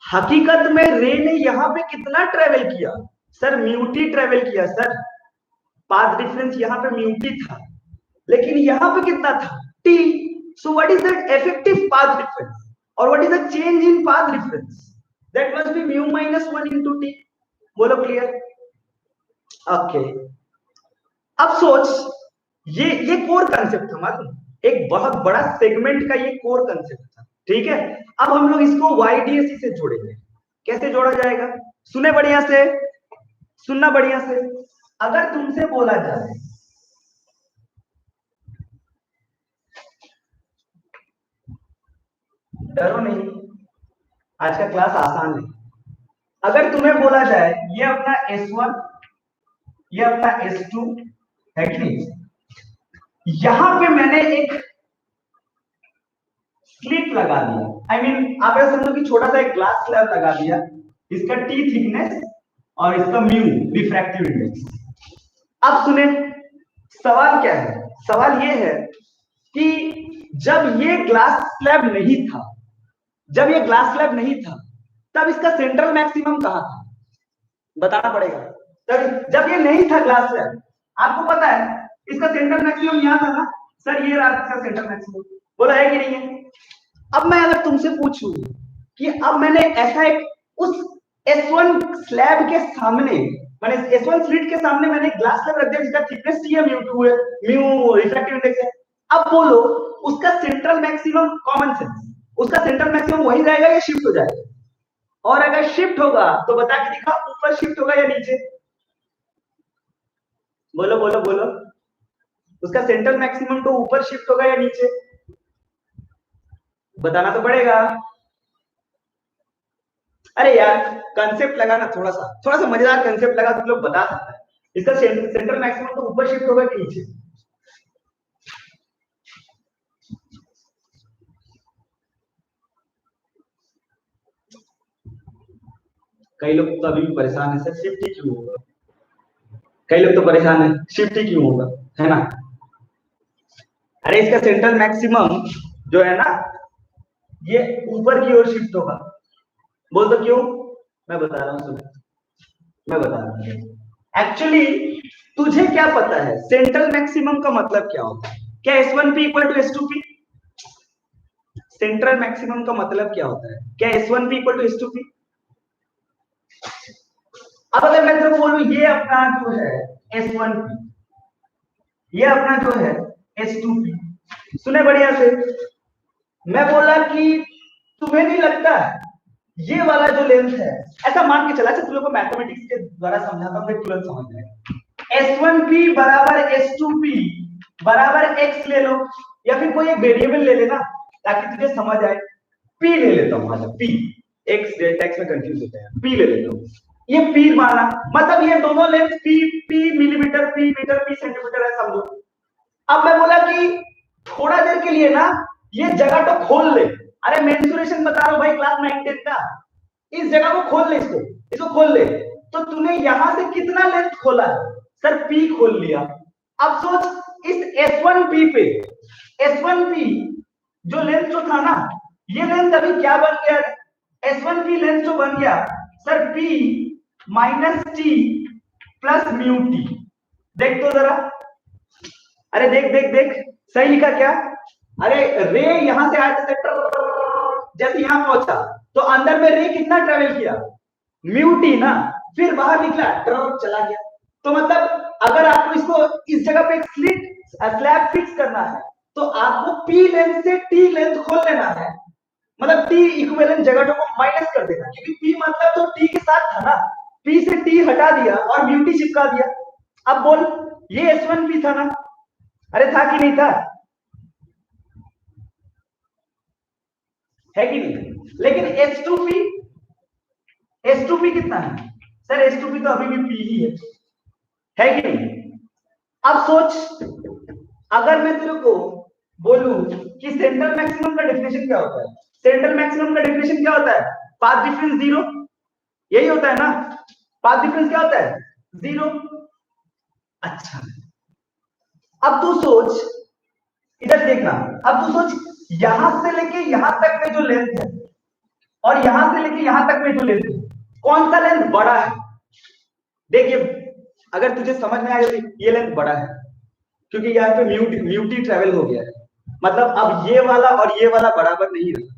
हकीकत में रे ने यहां पे कितना ट्रेवल किया? सर म्यूटी ट्रेवल किया सर। पाथ डिफरेंस यहां पे म्यूटी था, लेकिन यहां पे कितना था? T. So what is that effective path difference और what is the change in path difference? That must be μ-1 into t. बोलो क्लियर? ओके। अब सोच, ये कोर कंसेप्ट था मालूम, एक बहुत बड़ा सेगमेंट का ये कोर कंसेप्ट था, ठीक है। अब हम लोग इसको YDAC से जोड़ेंगे। कैसे जोड़ा जाएगा? सुने बढ़िया से, सुनना बढ़िया से। अगर तुमसे बोला जाए, डरो नहीं, आज का क्लास आसान है। अगर तुम्हें बोला जाए ये अपना S1, ये अपना S2 है कि नहीं, यहां पे मैंने एक स्लिट लगा दिया, आई मीन आप ऐसा समझो कि छोटा सा एक ग्लास स्लैब लगा दिया, इसका T थिकनेस और इसका म्यू रिफ्रैक्टिव इंडेक्स। अब सुने, सवाल क्या है? सवाल ये है कि जब ये ग्लास स्लैब नहीं था, जब ये ग्लास स्लैब नहीं था, तब इसका सेंट्रल मैक्सिमम कहां था? बताना पड़ेगा। तब जब ये नहीं था ग्लास स्लैब, आपको पता है इसका सेंट्रल मैक्सिमम यहां था ना सर, ये रहा इसका सेंट्रल मैक्सिमम, बोला है कि नहीं है? अब मैं अगर तुमसे पूछूं कि अब मैंने ऐसा एक उस S1 स्लैब के सामने, मैंने S1 स्लिट के सामने मैंने ग्लास स्लैब रख दिया जिसका थिकनेस T है, म्यू2 है, म्यू रिफ्रैक्टिव इंडेक्स है। अब बोलो उसका सेंट्रल मैक्सिमम, कॉमन सेंस, उसका सेंट्रल मैक्सिमम वही रहेगा या शिफ्ट हो जाएगा? और अगर शिफ्ट होगा तो बता के दिखा, ऊपर शिफ्ट होगा या नीचे? बोलो बोलो बोलो, उसका सेंट्रल मैक्सिमम तो ऊपर शिफ्ट होगा या नीचे? बताना तो पड़ेगा। अरे यार कंसेप्ट लगा ना, थोड़ा सा मजेदार कंसेप्ट लगा, तुम लोग बता सकते हैं इसका सेंट्रल मैक्सिमम तो ऊपर शिफ्ट होगा कि नीचे? कई लोग तो अभी भी परेशान है, सर शिफ्ट ही क्यों होगा? कई लोग तो परेशान है, शिफ्ट ही क्यों होगा, है ना? अरे इसका सेंट्रल मैक्सिमम जो है ना, ये ऊपर की ओर शिफ्ट होगा। बोल तो क्यों? मैं बता रहा हूँ, सुनो, मैं बता रहा हूँ। एक्चुअली तुझे क्या पता है सेंट्रल मैक्सिमम का मतलब क्या होता है? क्या S1P equal to S2P? Central maximum का मतलब क्या होता है? क्या S1P इक्वल टू S2P? अब अगर मैं तेरे को बोलूं ये अपना जो है S1P, ये अपना जो है S2P, सुने बढ़िया से, मैं बोला कि तुम्हें नहीं लगता ये वाला जो लेंथ है, ऐसा मान के चला, तुम लोग को मैथमेटिक्स के द्वारा समझाता हूं, तुरंत समझ जाएगा। S1P बराबर S2P बराबर x ले लो, या फिर कोई एक वेरिएबल ले लेना ताकि तुझे समझ आए। P ले लेता हूं, अच्छा P, x डेल्टा x में कंफ्यूज होता है, P ले लेता हूं। ये P माना, मतलब ये दोनों length P millimetre, P metre, P centimetre है, समझो। अब मैं बोला कि थोड़ा देर के लिए ना ये जगह तो खोल ले। अरे मेंसुरेशन बता रहा हूं भाई, क्लास 9 10 का, इस जगह को खोल ले, इसको खोल ले। तो तूने यहां से कितना लेंथ खोला है? सर P खोल लिया। अब सोच इस S1P पे, S1P जो लेंथ जो था ना, ये लेंथ अभी क्या बन गया? S1P लेंथ जो बन गया sir P minus T plus mu T। देख तो जरा, अरे देख देख देख, सही लिखा क्या? अरे रे यहां से आया था, जैसे यहां पहुंचा तो अंदर में रे कितना ट्रेवल किया? म्यू टी ना, फिर बाहर निकला ड्रॉप चला गया। तो मतलब अगर आपको इसको इस जगह पे स्लिट स्लैब फिक्स करना है तो आपको पी लेंथ से टी लेंथ खोल लेना है, मतलब टी इक्विवेलेंट जगह को माइनस कर देना, क्योंकि पी मतलब तो टी के साथ था ना, पी से टी हटा दिया और म्यू टी चिपका दिया। अब बोल ये S1P था ना? अरे था कि नहीं था? है कि नहीं? लेकिन S2P, S2P कितना है? सर S2P तो अभी भी P ही है कि नहीं? अब सोच, अगर मैं तेरे को बोलूं कि सेंट्रल मैक्सिमम का डेफिनेशन क्या होता है? सेंट्रल मैक्सिमम का डेफिनेशन क्या होता है? पाथ डिफरेंस जीरो, यही होता है ना? पाथ डिफरेंस क्या होता है? जीरो। अच्छा, अब तू सोच, इधर देखना, अब तू सोच यहां से लेके यहां तक में जो लेंथ है और यहां से लेके यहां तक में जो लेंथ है, कौन सा लेंथ बड़ा है? देखिए, अगर तुझे समझ में आएगा तो ये लेंथ बड़ा है, क्योंकि यहाँ पे म्यूटी ट्रेवल हो गया है, मतलब अब ये वाला और ये वाला बराबर नहीं रहा।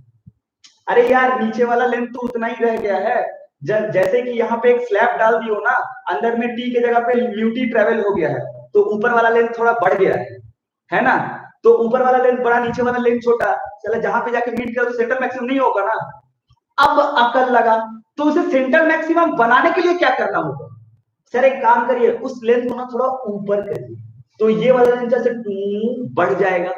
अरे यार नीचे वाला लेंथ तो उतना ही रह गया है, जैसे कि यहाँ पे एक स्लैब डाल दियो ना, अंदर में टी के जगह पे म्यूटी ट्रेवल हो गया है, तो ऊपर वाला लेंथ थोड़ा बढ़ गया है ना। तो ऊपर वाला लेंथ बड़ा, नीचे वाला लेंथ छोटा, चला जहां पे जाके मीट करो तो सेंटर मैक्सिमम नहीं होगा ना। अब अकल लगा, तो उसे सेंटर मैक्सिमम बनाने के लिए क्या करना होगा? सर एक काम करिए, उस लेंथ को ना थोड़ा ऊपर करिए, तो ये वाला लेंथ जैसे बढ़ जाएगा।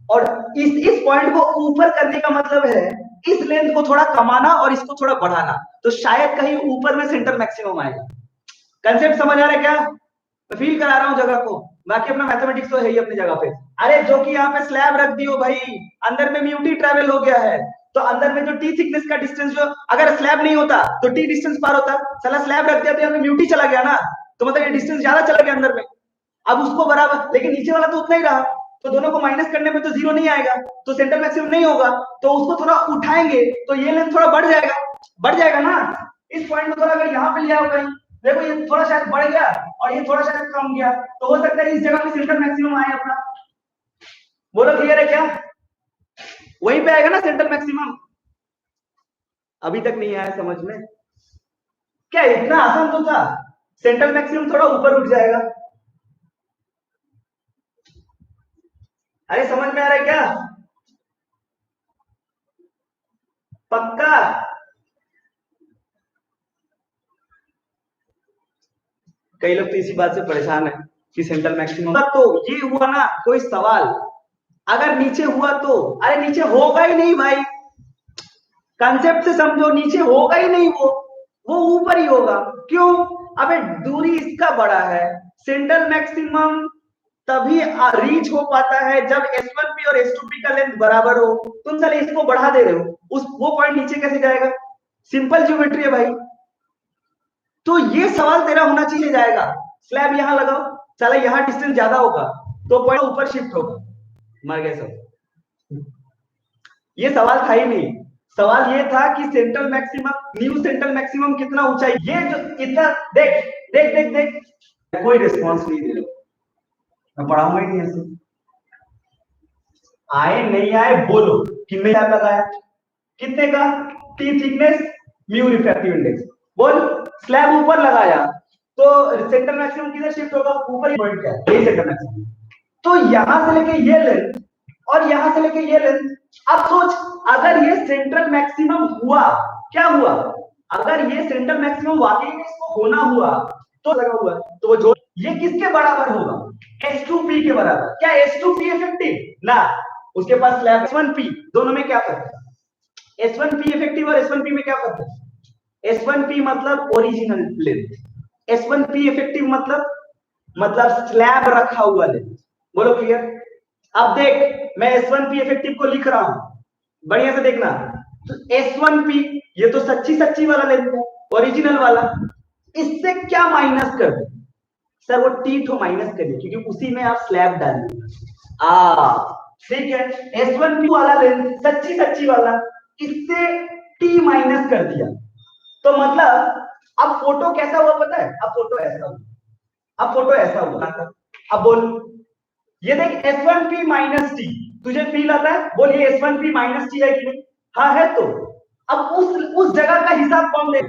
और इस पॉइंट को ऊपर करने का मतलब है इस लेंथ को थोड़ा कमाना और इसको थोड़ा बढ़ाना, तो शायद कहीं ऊपर में सेंटर मैक्सिमम आएगा। कंसेप्ट समझ आ रहा है क्या? मैं फील करा रहा हूं जगह को, बाकी अपना मैथमेटिक्स तो है ही अपनी जगह पे। अरे जो कि यहाँ पे स्लैब रख दियो भाई, अंदर में म्यू टी ट्रेवल हो गया है, तो अंदर में जो टी थिकनेस का डिस्टेंस, जो अगर स्लैब नहीं होता तो टी डिस्टेंस पार होता, चला स्लैब रख दिया तो यहाँ पे म्यू टी चला गया ना, तो मतलब ये डिस्टेंस ज्यादा चला गया अंदर में। अब उसको बराबर, लेकिन नीचे वाला तो उतना ही रहा, तो दोनों को माइनस करने में तो जीरो नहीं आएगा, तो सेंटर मैक्सिमम नहीं होगा, तो उसको थोड़ा उठाएंगे तो ये लेंथ थोड़ा बढ़ जाएगा ना। इस पॉइंट में थोड़ा अगर यहाँ पे लिया होगा, देखो ये थोड़ा शायद बढ़ गया और ये थोड़ा शायद कम गया, तो हो सकता है इस जगह पे सेंटर मैक्सिमम आए अपना। बोलो क्लियर है क्या? वहीं पे आएगा ना सेंटर मैक्सिमम। अभी तक नहीं आया समझ में? क्या इतना आसान तो था? सेंटर मैक्सिमम थोड़ा ऊपर उठ जाएगा। अरे समझ में आ रहा है क्या? पक्का? कई लोग तो इसी बात से परेशान है कि सेंट्रल मैक्सिमम, तो ये हुआ ना कोई सवाल, अगर नीचे हुआ तो, अरे नीचे होगा ही नहीं भाई, कंसेप्ट से समझो, नीचे होगा ही नहीं, वो ऊपर ही होगा। क्यों? अबे दूरी इसका बड़ा है, सेंट्रल मैक्सिमम तभी रीच हो पाता है जब S1P और S2P का लेंथ बराबर हो। तुम चले इसको बढ़ा दे रहे हो, उस वो पॉइंट नीचे कैसे जाएगा? सिंपल ज्योमेट्री है भाई। तो ये सवाल तेरा होना चाहिए जाएगा, स्लैब यहां लगाओ, चला यहां डिस्टेंस ज्यादा होगा तो पॉइंट ऊपर शिफ्ट होगा। मर गए सब, ये सवाल था ही नहीं। सवाल ये था कि central maximum, new central maximum कितना ऊंचाई, ये जो इतना, देख देख देख देख, कोई रिस्पॉन्स नहीं दे रहे, मैं पढ़ाऊंगा ही नहीं ऐसे। आए नहीं आए बोलो, कितने टाइम लगाया, कितने का? T thickness, mu refractive index, बोल। स्लैब ऊपर लगाया तो सेंटर मैक्सिमम किधर शिफ्ट होगा? ऊपर ही पॉइंट, क्या है यही सेंटर मैक्सिमम। तो यहां से लेके ये लेंथ और यहां से लेके ये लेंथ, अब सोच, अगर ये सेंट्रल मैक्सिमम हुआ, क्या हुआ? अगर ये सेंट्रल मैक्सिमम वाकई में इसको होना हुआ तो लगा हुआ, तो वो जो ये किसके बराबर होगा? S2P के बराबर। क्या S2P इफेक्टिव ना? उसके पास स्लैब S1P, दोनों में क्या फर्क है? S1P इफेक्टिव और S1P में क्या फर्क है? S1P मतलब ओरिजिनल लेंथ, S1P इफेक्टिव मतलब स्लैब रखा हुआ लेंथ। बोलो क्लियर? अब देख, मैं S1P इफेक्टिव को लिख रहा हूं, बढ़िया से देखना। तो S1P ये तो सच्ची सच्ची वाला लेंथ है, ओरिजिनल वाला, इससे क्या माइनस कर दे? सर वो टी तो माइनस करिए, क्योंकि उसी में आप स्लैब डालिए। ठीक है, S1P वाला लेंथ सच्ची सच्ची वाला, इससे टी माइनस कर दिया, तो मतलब अब फोटो कैसा हुआ पता है? अब फोटो ऐसा हुआ, अब फोटो ऐसा हुआ। अब बोल, ये देख S1P माइनस टी, तुझे फील आता है? बोल ये S1P माइनस टी है कि नहीं? हाँ है। तो अब उस जगह का हिसाब कौन दे?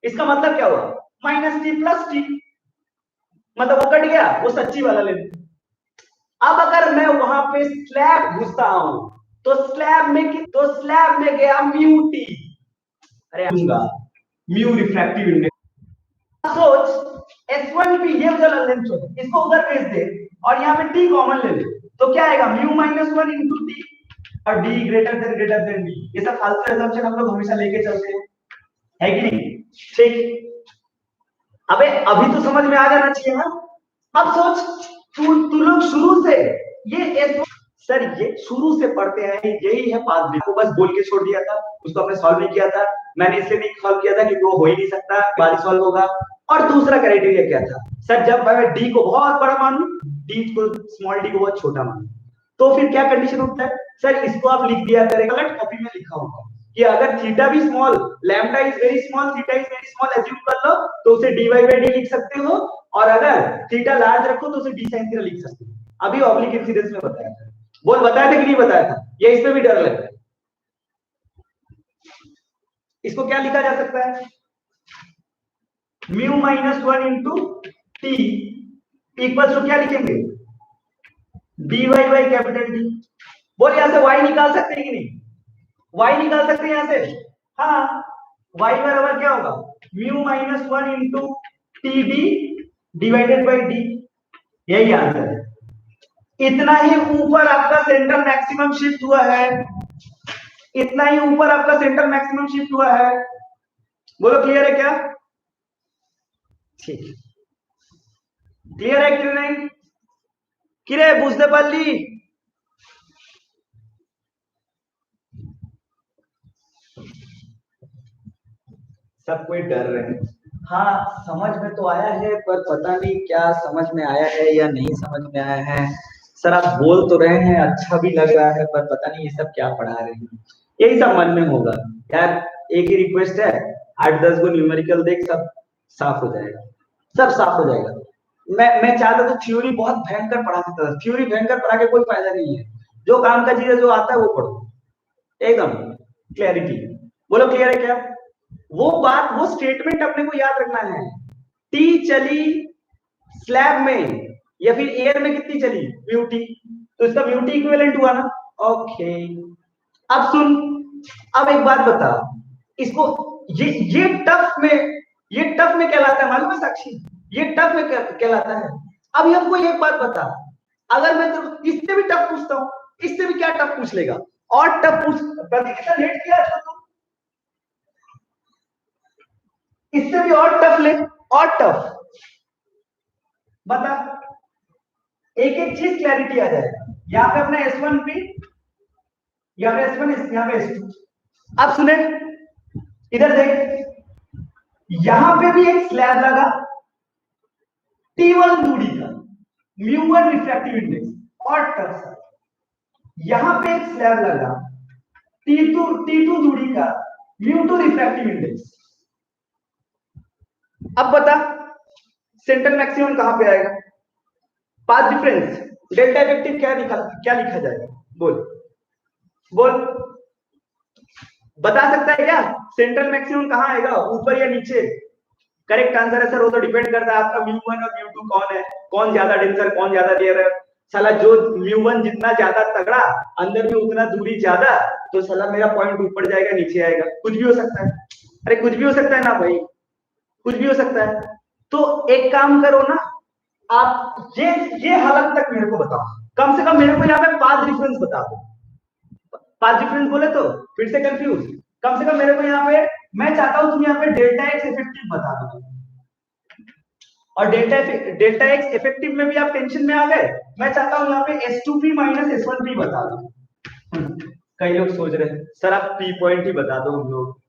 इसका मतलब क्या हुआ? माइनस टी प्लस टी, मतलब वो कट गया, वो सच्ची वाला लेंथ। अब अगर मैं वहां पे स्लैब घुसता हूं तो स्लैब में गया म्यू टी, अरे म्यू रिफ्रैक्टिव इंडेक्स। सोच S1P ये वाला लेंथ छोड़, इसको उधर भेज दे और यहाँ पे टी कॉमन ले ले, तो क्या आएगा? Mu minus one into T, और डी ग्रेटर देन डी। ये सब फालतू एजम्पशन हम लोग हमेशा लेके चलते हैं, है कि नहीं? ठीक, अबे अभी तो समझ में आ जाना चाहिए ना। अब सोच, तू लोग शुरू से ये सर ये शुरू से पढ़ते हैं, यही है पास, को बस बोल के छोड़ दिया था, उसको हमने सॉल्व नहीं किया था। मैंने इसलिए नहीं सॉल्व किया था कि वो हो ही नहीं सकता, बाद सॉल्व होगा। और दूसरा क्राइटेरिया क्या था सर? जब मैं डी को बहुत बड़ा मानू, डी को स्मॉल डी को बहुत छोटा मानू, तो फिर क्या कंडीशन होता है? सर इसको आप लिख दिया करें, कलर कॉपी में लिखा होगा कि अगर थीटा भी small, lambda is very small, theta is very small assume कर लो, तो उसे dy by d लिख सकते हो, और अगर थीटा लार्ज रखो तो उसे d sin थीटा लिख सकते हो। अभी ऑब्लिक इंसिडेंस में बताया था, बोल बताया था कि नहीं बताया था? ये इसमें भी डर लगता है। इसको क्या लिखा जा सकता है? Mu minus one into t equal to क्या लिखेंगे, d y by capital d. बोल यहां से y निकाल सकते हैं कि नहीं, y निकाल सकते हैं यहां से, हाँ, y बराबर क्या होगा, mu minus one into t D divided by d, यही आंसर है। इतना ही ऊपर आपका सेंटर मैक्सिमम शिफ्ट हुआ है, इतना ही ऊपर आपका सेंटर मैक्सिमम शिफ्ट हुआ है। बोलो क्लियर है क्या, ठीक, क्लियर है कि नहीं, किरे बुझते पारली, सब कोई डर रहे हैं। हाँ समझ में तो आया है, पर पता नहीं क्या समझ में आया है या नहीं समझ में आया है। सर आप बोल तो रहे हैं, अच्छा भी लग रहा है, पर पता नहीं ये सब क्या पढ़ा रहे हैं, यही सब मन में होगा। यार एक ही रिक्वेस्ट है, 8-10 गो न्यूमेरिकल देख, सब साफ हो जाएगा, सब साफ हो जाएगा। मैं चाहता तो थ्योरी बहुत भयंकर पढ़ा सकता था, थ्योरी भयंकर पढ़ा के कोई फायदा नहीं है, जो काम का चीज है, जो आता है वो पढ़ो, एकदम क्लैरिटी। बोलो क्लियर है क्या, वो बात, वो स्टेटमेंट अपने को याद रखना है। टी चली स्लैब में या फिर एयर में कितनी चली, म्यू टी, तो इसका म्यू टी इक्विवेलेंट हुआ ना, ओके। अब सुन, अब एक बात बता, इसको ये टफ में, ये टफ में कहलाता है मालूम है साक्षी, ये टफ में कहलाता है। अभी हमको एक बात बता, अगर मैं तो इससे भी टफ पूछता हूँ, इससे भी क्या टफ पूछ लेगा, और टफ पूछ, कितना लेट किया तो, इससे भी और टफ ले, और टफ बता, एक एक चीज क्लैरिटी आ जाएगा। यहाँ पे अपना S1P, यहाँ पे S1, यहाँ पे S2। अब सुने, इधर देख, यहां पे भी एक स्लैब लगा T1 दूरी का, म्यू1 रिफ्रैक्टिव इंडेक्स, और टफ, यहां पे एक स्लैब लगा T2 दूरी का, म्यू2 रिफ्रैक्टिव इंडेक्स। अब बता सेंटर मैक्सिमम कहां पे आएगा, पाथ डिफरेंस, डेल्टा इफेक्टिव क्या लिखा जाएगा, बोल बोल, बता सकता है क्या सेंट्रल मैक्सिमम कहां आएगा, ऊपर या नीचे। करेक्ट आंसर है सर, वो तो डिपेंड करता है आपका म्यू1 और म्यू2 कौन है, कौन ज्यादा डेंसर, कौन ज्यादा रेयर है। साला जो म्यू1 जितना ज्यादा तगड़ा, अंदर में उतना दूरी ज्यादा, तो साला मेरा पॉइंट ऊपर जाएगा नीचे आएगा, कुछ भी हो सकता है। अरे कुछ भी हो सकता है ना भाई, कुछ भी हो सकता है। तो एक काम करो ना, आप ये हालत तक मेरे को बताओ, कम से कम मेरे को यहाँ पे पाथ डिफरेंस बता दो। पाथ डिफरेंस बोले तो फिर से कंफ्यूज, कम से कम मेरे को यहाँ पे, मैं चाहता हूं तुम यहाँ पे डेल्टा एक्स इफेक्टिव बता दो, और डेल्टा एक्स इफेक्टिव में भी आप टेंशन में आ गए। मैं चाहता हूं यहाँ पे S2P माइनस S1P बता दो। कई लोग सोच रहे हैं सर आप पी पॉइंट ही बता दो हम लोग,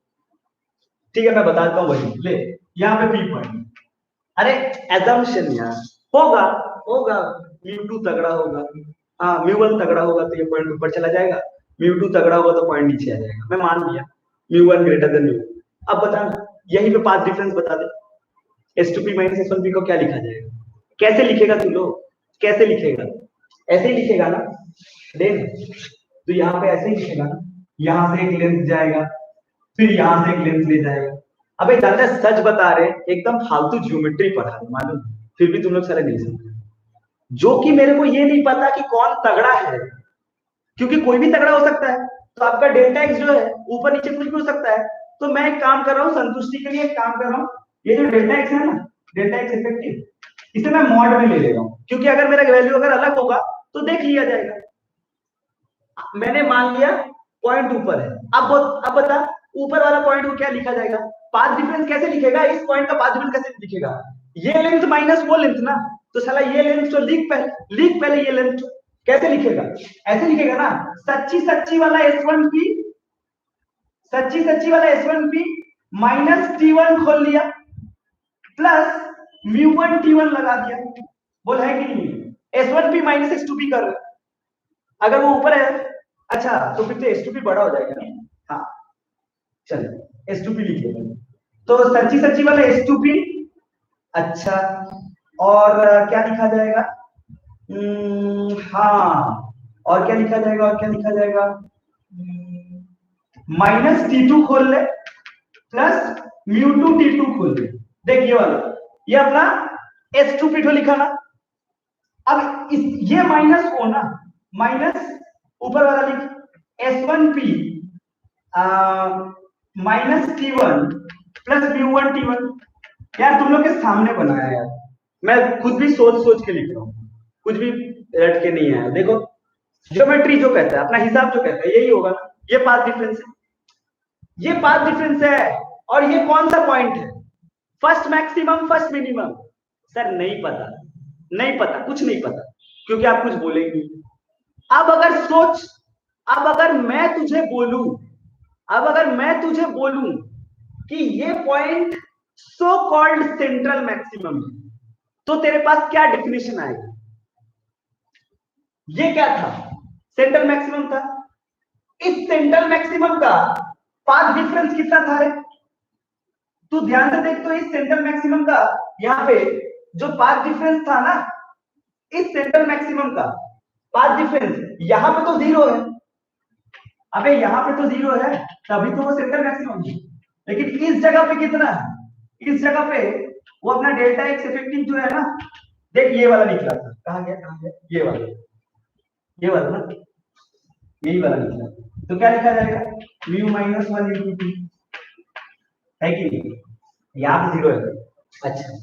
ठीक है मैं बताता हूँ, वही ले, यहाँ पे पी पॉइंट, अरे एजम्पशन यार, होगा होगा, म्यू2 तगड़ा होगा, हाँ म्यू1 तगड़ा होगा तो ये पॉइंट ऊपर चला जाएगा, म्यू2 तगड़ा होगा तो पॉइंट नीचे आ जाएगा, मैं मान लिया म्यू1 ग्रेटर देन म्यू। अब बता यहीं पे पाथ डिफरेंस बता दे, S2P माइनस S1P को क्या लिखा जाएगा, कैसे लिखेगा तू लोग, कैसे लिखेगा, ऐसे ही लिखेगा ना, देख तो यहाँ पे ऐसे ही लिखेगा ना, यहाँ से एक लेंथ जाएगा, फिर यहाँ से एक लेंथ ले जाएगा। अबे दादा सच बता रहे, एकदम फालतू ज्योमेट्री पढ़ा रहे मालूम, फिर भी तुम लोग सारे नहीं समझ, जो कि मेरे को ये नहीं पता कि कौन तगड़ा है, क्योंकि कोई भी तगड़ा हो सकता है, तो आपका डेल्टा एक्स जो है ऊपर नीचे कुछ भी हो सकता है। तो मैं एक काम कर रहा हूँ, संतुष्टि के लिए एक काम कर रहा हूँ, ये जो डेल्टा एक्स है ना, डेल्टा एक्स इफेक्टिव, इसे मैं मॉड में ले ले रहा हूँ, क्योंकि अगर मेरा वैल्यू अगर अलग होगा तो देख लिया जाएगा। मैंने मान लिया पॉइंट ऊपर है, अब बता ऊपर वाला पॉइंट को क्या लिखा जाएगा, पाथ डिफरेंस कैसे लिखेगा, इस पॉइंट का पाथ डिफरेंस कैसे लिखेगा, ये लेंथ माइनस वो लेंथ ना, तो साला ये लेंथ तो लिख पहले ये लेंथ कैसे लिखेगा, ऐसे लिखेगा ना, सच्ची सच्ची वाला S1P, सच्ची सच्ची वाला S1P माइनस T1 खोल लिया, प्लस म्यू1 T1 लगा दिया। बोल है कि नहीं, S1P माइनस S2P कर, अगर वो ऊपर है, अच्छा तो फिर तो S2P बड़ा हो जाएगा ना, हाँ चलो S2P लिख लेंगे, तो सच्ची सच्ची वाला S2P, अच्छा और क्या लिखा जाएगा, हाँ और क्या लिखा जाएगा, और क्या लिखा जाएगा, माइनस T2 खोल ले, प्लस म्यू2 T2 खोल ले, देख ये वाला, ये अपना S2P तो लिखा ना, अब ये माइनस हो ना, माइनस ऊपर वाला लिख S1P minus T1 plus μ1 T1। यार तुम लोग के सामने बनाया यार, मैं खुद भी सोच सोच के लिख रहा हूँ, कुछ भी रट के नहीं आया। देखो ज्योमेट्री जो कहता है, अपना हिसाब जो कहता है यही होगा ना। ये पाथ डिफरेंस है, ये पाथ डिफरेंस है। और ये कौन सा पॉइंट है? First maximum first minimum? Sir नहीं पता, नहीं पता, कुछ नहीं पता, क्योंकि आप कुछ बोलेंगे। अब अगर सोच, अब अगर मैं तुझे बोलूं, अब अगर मैं तुझे बोलूं कि ये point so called central maximum है, तो तेरे पास क्या डिफिनेशन आएगा? ये क्या था? सेंट्रल मैक्सिमम था। इस सेंट्रल मैक्सिमम का पाथ डिफरेंस कितना था रे? तू ध्यान से देख, तो इस सेंट्रल मैक्सिमम का यहाँ पे जो पाथ डिफरेंस था ना, इस सेंट्रल मैक्सिमम का पाथ डिफरेंस यहाँ पे तो 0 है। अबे यहाँ पे तो 0 है, तभी तो वो सेंट्रल मैक्सिमम है। लेकिन इस जगह पे कितना है? इस जगह पे वो अपना डेल्टा एक्स इफेक्टिव जो है ना, देख ये वाला निकला था, कहाँ गया कहाँ गया, ये वाला ना, यही वाला निकला। तो क्या लिखा जाएगा? म्यू माइनस 1 इंटू टी, है कि नहीं? यहाँ पे 0 है। अच्छा,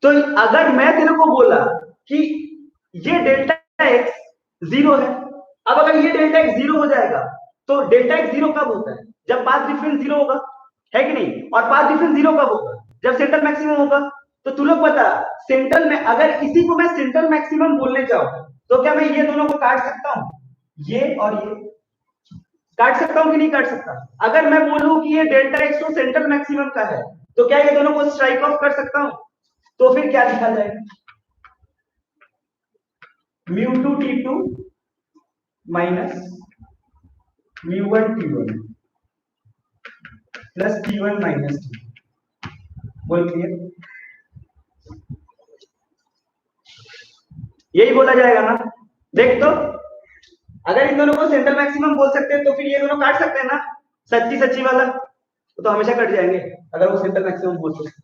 तो अगर मैं तेरे को बोला कि ये डेल्टा एक्स 0 है, अब अगर ये डेल्टा एक्स 0 हो जाएगा, तो डेल्टा एक्स 0 कब होता है? जब पाथ डिफरेंस 0 होगा, है कि नहीं? और पाथ डिफरेंस 0 कब होगा? जब सेंट्रल मैक्सिमम होगा। तो तू लोग बता, सेंट्रल में अगर इसी को मैं सेंट्रल मैक्सिमम बोलने जाऊं, तो क्या मैं ये दोनों को काट सकता हूं? ये और ये काट सकता हूं कि नहीं काट सकता? अगर मैं बोलूं कि ये डेल्टा एक्स तो सेंट्रल मैक्सिमम का है, तो क्या ये दोनों को स्ट्राइक ऑफ कर सकता हूं? तो फिर क्या लिखा जाएगा? Mu two T2 minus μ1 T1 plus T1 minus T। बोल क्लियर? यही बोला जाएगा ना? देख तो, अगर इन दोनों को सेंट्रल मैक्सिमम बोल सकते हैं, तो फिर ये दोनों काट सकते हैं ना? सच्ची सच्ची वाला तो हमेशा कट जाएंगे अगर वो सेंट्रल मैक्सिमम बोल सकते।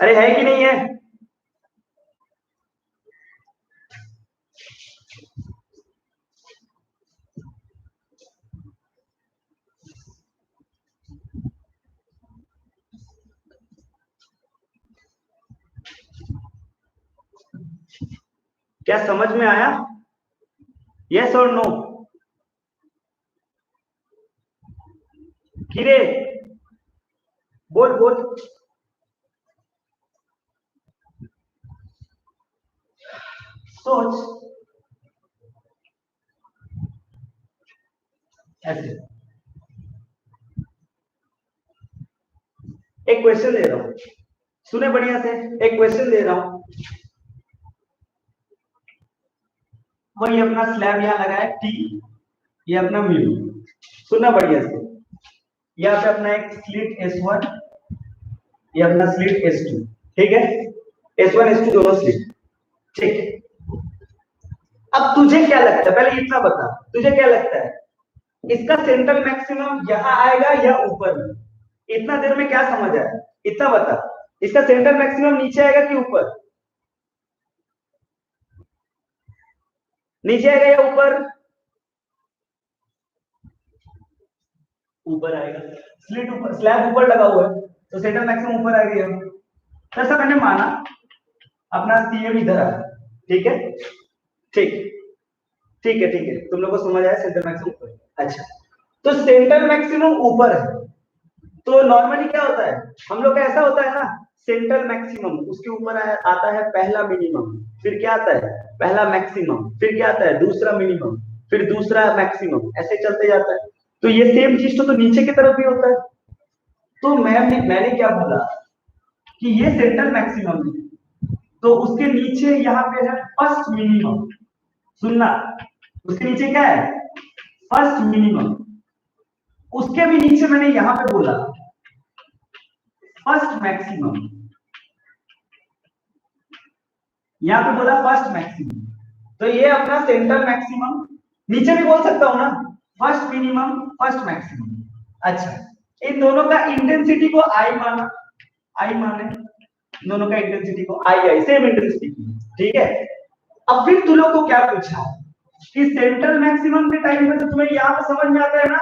अरे है कि नहीं है? क्या समझ में आया? यस और नो? किरे बोल बोल। सोच ऐसे, एक क्वेश्चन दे रहा हूं, सुने बढ़िया से। एक क्वेश्चन दे रहा हूं, वही अपना स्लैब यहां लगा है टी, ये अपना म्यू, सुनना बढ़िया से। यहाँ पे अपना एक स्लिट S1, ये अपना स्लिट S2, ठीक है? S1 S2 दोनों स्लिट, ठीक। अब तुझे क्या लगता है, पहले इतना बता, तुझे क्या लगता है इसका सेंट्रल मैक्सिमम यहाँ आएगा या ऊपर? इतना देर में क्या समझ आया, इतना बता। इसका सेंट्रल मैक्सिमम नीचे आएगा कि ऊपर? नीचे आएगा या ऊपर? ऊपर आएगा। स्लिट ऊपर, स्लैब ऊपर लगा हुआ है, तो सेंट्रल मैक्सिमम ऊपर आ गया। ऐसा मैंने माना, अपना सीएम इधर आ, ठीक है? ठीक, ठीक है, ठीक है, तुम लोग को समझ आया सेंट्रल मैक्सिमम ऊपर। अच्छा, तो सेंट्रल मैक्सिमम ऊपर है, तो नॉर्मली क्या होता है, हम लोग का ऐसा होता है ना, सेंट्रल मैक्सिमम उसके ऊपर आता है पहला मिनिमम, फिर क्या आता है पहला मैक्सिमम, फिर क्या आता है दूसरा मिनिमम, फिर दूसरा मैक्सिमम, ऐसे चलते जाता है। तो ये सेम चीज तो नीचे की तरफ भी होता है। तो मैंने क्या बोला कि ये सेंट्रल मैक्सिमम है, तो उसके नीचे यहाँ पे है फर्स्ट मिनिमम। सुनना, उसके नीचे क्या है? First minimum. उसके भी नीचे मैंने यहां पे बोला फर्स्ट मैक्सिमम, यहां पे बोला फर्स्ट मैक्सिमम। तो ये अपना सेंट्रल मैक्सिमम, नीचे भी बोल सकता हूं ना, फर्स्ट मिनिमम फर्स्ट मैक्सिमम। अच्छा, इन दोनों का इंटेंसिटी को आई माना, आई माने दोनों का इंटेंसिटी को आई, आई सेम इंटेंसिटी, ठीक है। अब फिर तुम लोग को क्या पूछा कि सेंट्रल मैक्सिमम के टाइम में, तो तुम्हें यहाँ पे समझ में आता है ना,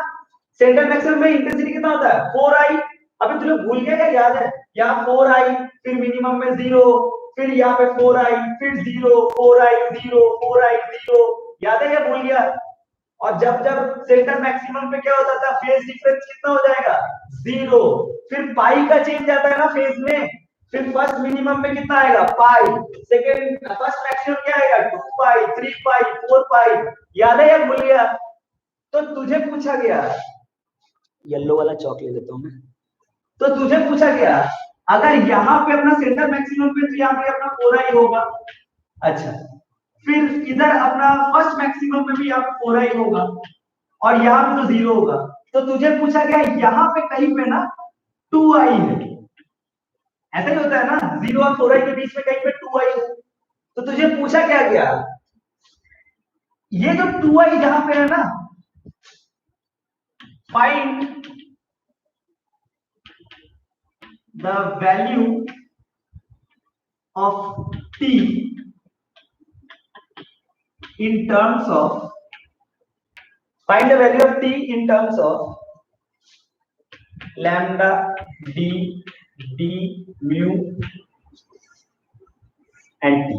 सेंट्रल मैक्सिमम में इंटेंसिटी कितना होता है 4i। अभी तुम लोग भूल गए क्या, याद है? यहाँ 4i, फिर मिनिमम में 0, फिर यहाँ पे 4i, फिर 0, 4i 0, 4i 0, याद है या भूल गया? और जब जब सेंट्रल मैक्सिमम पे क्या होता था, फेज डिफरेंस कितना हो जाएगा 0। फिर पाई का चेंज आता है ना फेज में, फिर फर्स्ट मिनिमम में कितना आएगा पाई, सेकंड फर्स्ट मैक्सिमम क्या आएगा 2 पाई, 3 पाई, 4 पाई, याद है या भूल गया? तो तुझे पूछा गया, येलो वाला चॉक ले लेता हूं मैं। तो तुझे पूछा गया अगर यहाँ पे अपना सेंटर मैक्सिमम पे, तो यहाँ पे अपना 4i होगा। अच्छा, फिर इधर अपना फर्स्ट मैक्सिमम में भी यहाँ पे 4i होगा, और यहाँ पे तो 0 होगा। तो तुझे पूछा गया यहाँ पे कहीं पे ना 2i है, ऐसा ही होता है ना, 0 और 4i के बीच में कहीं पे 2i है। तो तुझे पूछा क्या गया, ये जो 2i जहां पे है ना, find the value of t in terms of, find the value of t in terms of lambda d d mu and t,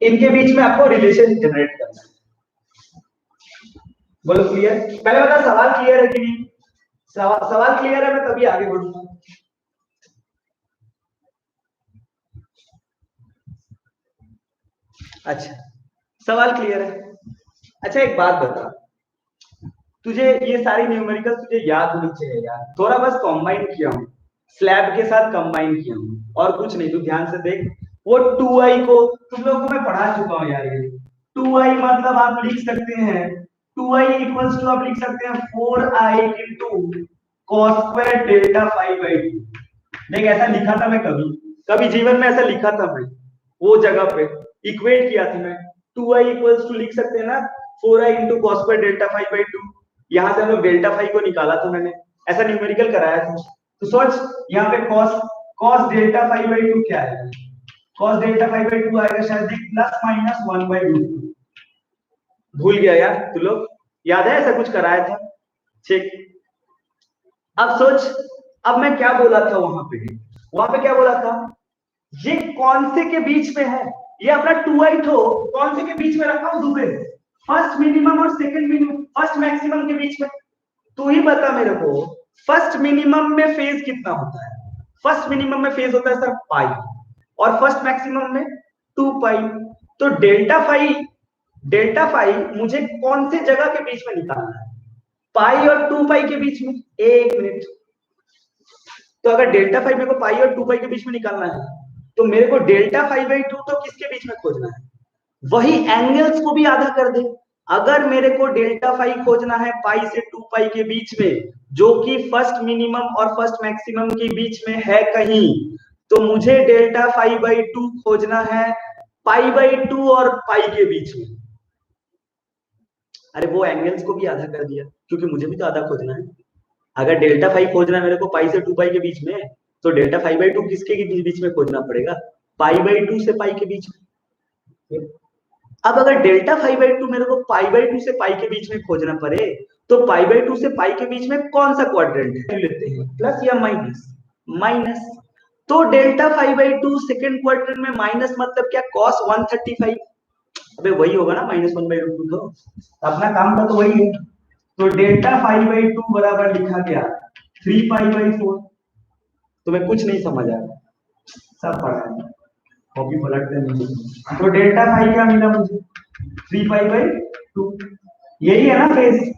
इनके बीच में आपको रिलेशन जनरेट करना है। बोलो क्लियर? पहले बता सवाल क्लियर है कि नहीं? सवाल क्लियर है, मैं तभी आगे बढ़ूंगा। अच्छा, सवाल क्लियर है। अच्छा एक बात बता, तुझे ये सारी न्यूमेरिकल तुझे याद होनी चाहिए यार, थोड़ा बस कंबाइन किया हूं, स्लैब के साथ कंबाइन किया हूं और कुछ नहीं। तू ध्यान से देख, वो 2i को तुम लोगों को मैं पढ़ा चुका हूं यार। ये 2i मतलब आप लिख सकते हैं, 2i इक्वल्स टू आप लिख सकते हैं 4i into cos square delta 5/2। देख ऐसा लिखा था मैं, कभी कभी जीवन में ऐसा लिखा था मैं, वो जगह पे इक्वेट किया था मैं। 2i इक्वल्स टू लिख सकते हैं ना 4i into cos square delta 5/2। यहाँ से हम लोग डेल्टा 5 को निकाला था मैंने, ऐसा न्यूमेरिकल कराया था। तो सोच यहाँ पे कॉस कॉस डेल्टा 5/2 क्या है, कॉस डेल्टा 5/2 आएगा शायद प्लस माइनस 1/2। भूल गया यार तू लोग, याद है ऐसा कुछ कराया था? ठीक, अब सोच, अब मैं क्या बोला था वहां पे क्या बोला था, ये कौन से के बीच में है, ये अपना 2i तो कौन से के बीच में रखा हूं दुबे, फर्स्ट मिनिमम और सेकंड मिनिमम, फर्स्ट मैक्सिमम के बीच में। तू ही बता मेरे को, फर्स्ट मिनिमम में फेज कितना होता है? फर्स्ट मिनिमम में फेज होता है सर पाई, और फर्स्ट मैक्सिमम में 2 पाई। तो डेल्टा फाई मुझे कौन से जगह के बीच में निकालना है, पाई और 2 पाई के बीच में। एक मिनट, तो अगर डेल्टा फाइव मेरे को पाई और 2 पाई के बीच में निकालना है, तो मेरे को डेल्टा 5/2 तो किसके बीच में खोजना है, वही एंगल्स को भी आधा कर दे। अगर मेरे को डेल्टा 5 खोजना है पाई से 2 पाई के बीच में, जो कि फर्स्ट मिनिमम और फर्स्ट मैक्सिमम के बीच में है कहीं, तो मुझे डेल्टा 5/2 खोजना है पाई/2 और पाई के बीच में। अरे वो एंगल्स को भी आधा कर दिया, क्योंकि मुझे भी तो आधा खोजना है। अगर डेल्टा 5 खोजना है मेरे को पाई से 2 पाई के बीच में, तो डेल्टा 5/2 किसके बीच में खोजना पड़ेगा, पाई/2 से पाई के बीच में। अब अगर डेल्टा 5/2 मेरे को पाई/2 से पाई के बीच में खोजना पड़े, तो पाई/2 से पाई के बीच में कौन सा क्वाड्रेंट है, लेते हैं प्लस या माइनस, माइनस। तो डेल्टा 5/2 सेकंड क्वाड्रेंट में माइनस मतलब क्या, cos 135। अबे वही होगा ना -1/2, तो अपना काम का तो वही है। तो डेल्टा 5/2 बराबर लिखा गया 3π/4। तुम्हें कुछ नहीं समझ आया, सब पढ़ा है, कॉपी पलटते नहीं। तो डेल्टा 5 क्या मिला मुझे, 3π/2। यही है ना फेज,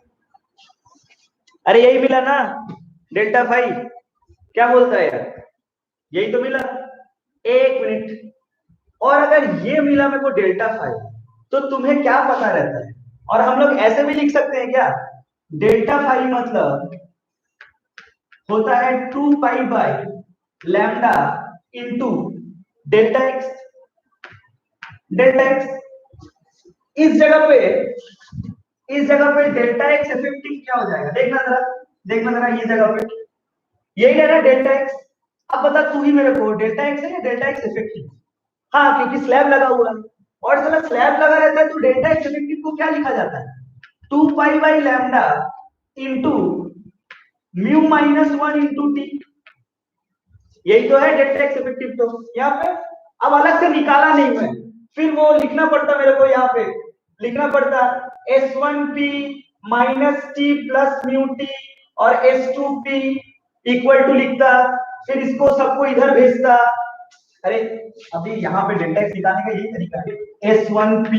अरे यही मिला ना डेल्टा 5, क्या बोलता है यार, यही तो मिला। एक मिनट, और अगर ये मिला मेरे को डेल्टा 5, तो तुम्हें क्या पता रहता है, और हम लोग ऐसे भी लिख सकते हैं क्या, डेल्टा 5 मतलब होता है 2π/λ into delta x. Delta x इस जगह पे डेल्टा एक्स इफेक्टिव क्या हो जाएगा, देखना जरा ये जगह पे, यही है ना डेल्टा एक्स। अब बता तू ही मेरे को, डेल्टा एक्स है या डेल्टा एक्स इफेक्टिव? हाँ, क्योंकि स्लैब लगा हुआ है, और साला स्लैब लगा रहता है तो डेल्टा एक्स इफेक्टिव को क्या लिखा जाता है, 2 pi by lambda into mu minus 1 into T. यही तो है डेल्टा एक्स इफेक्टिव। तो यहाँ पे अब अलग से निकाला नहीं है, फिर वो लिखना पड़ता मेरे को, यहाँ पे लिखना पड़ता S1P minus T plus mu T और S2P इक्वल टू लिखता, फिर इसको सबको इधर भेजता। अरे अभी यहाँ पे डेल्टा एक्स निकालने का यही तरीका है, S1P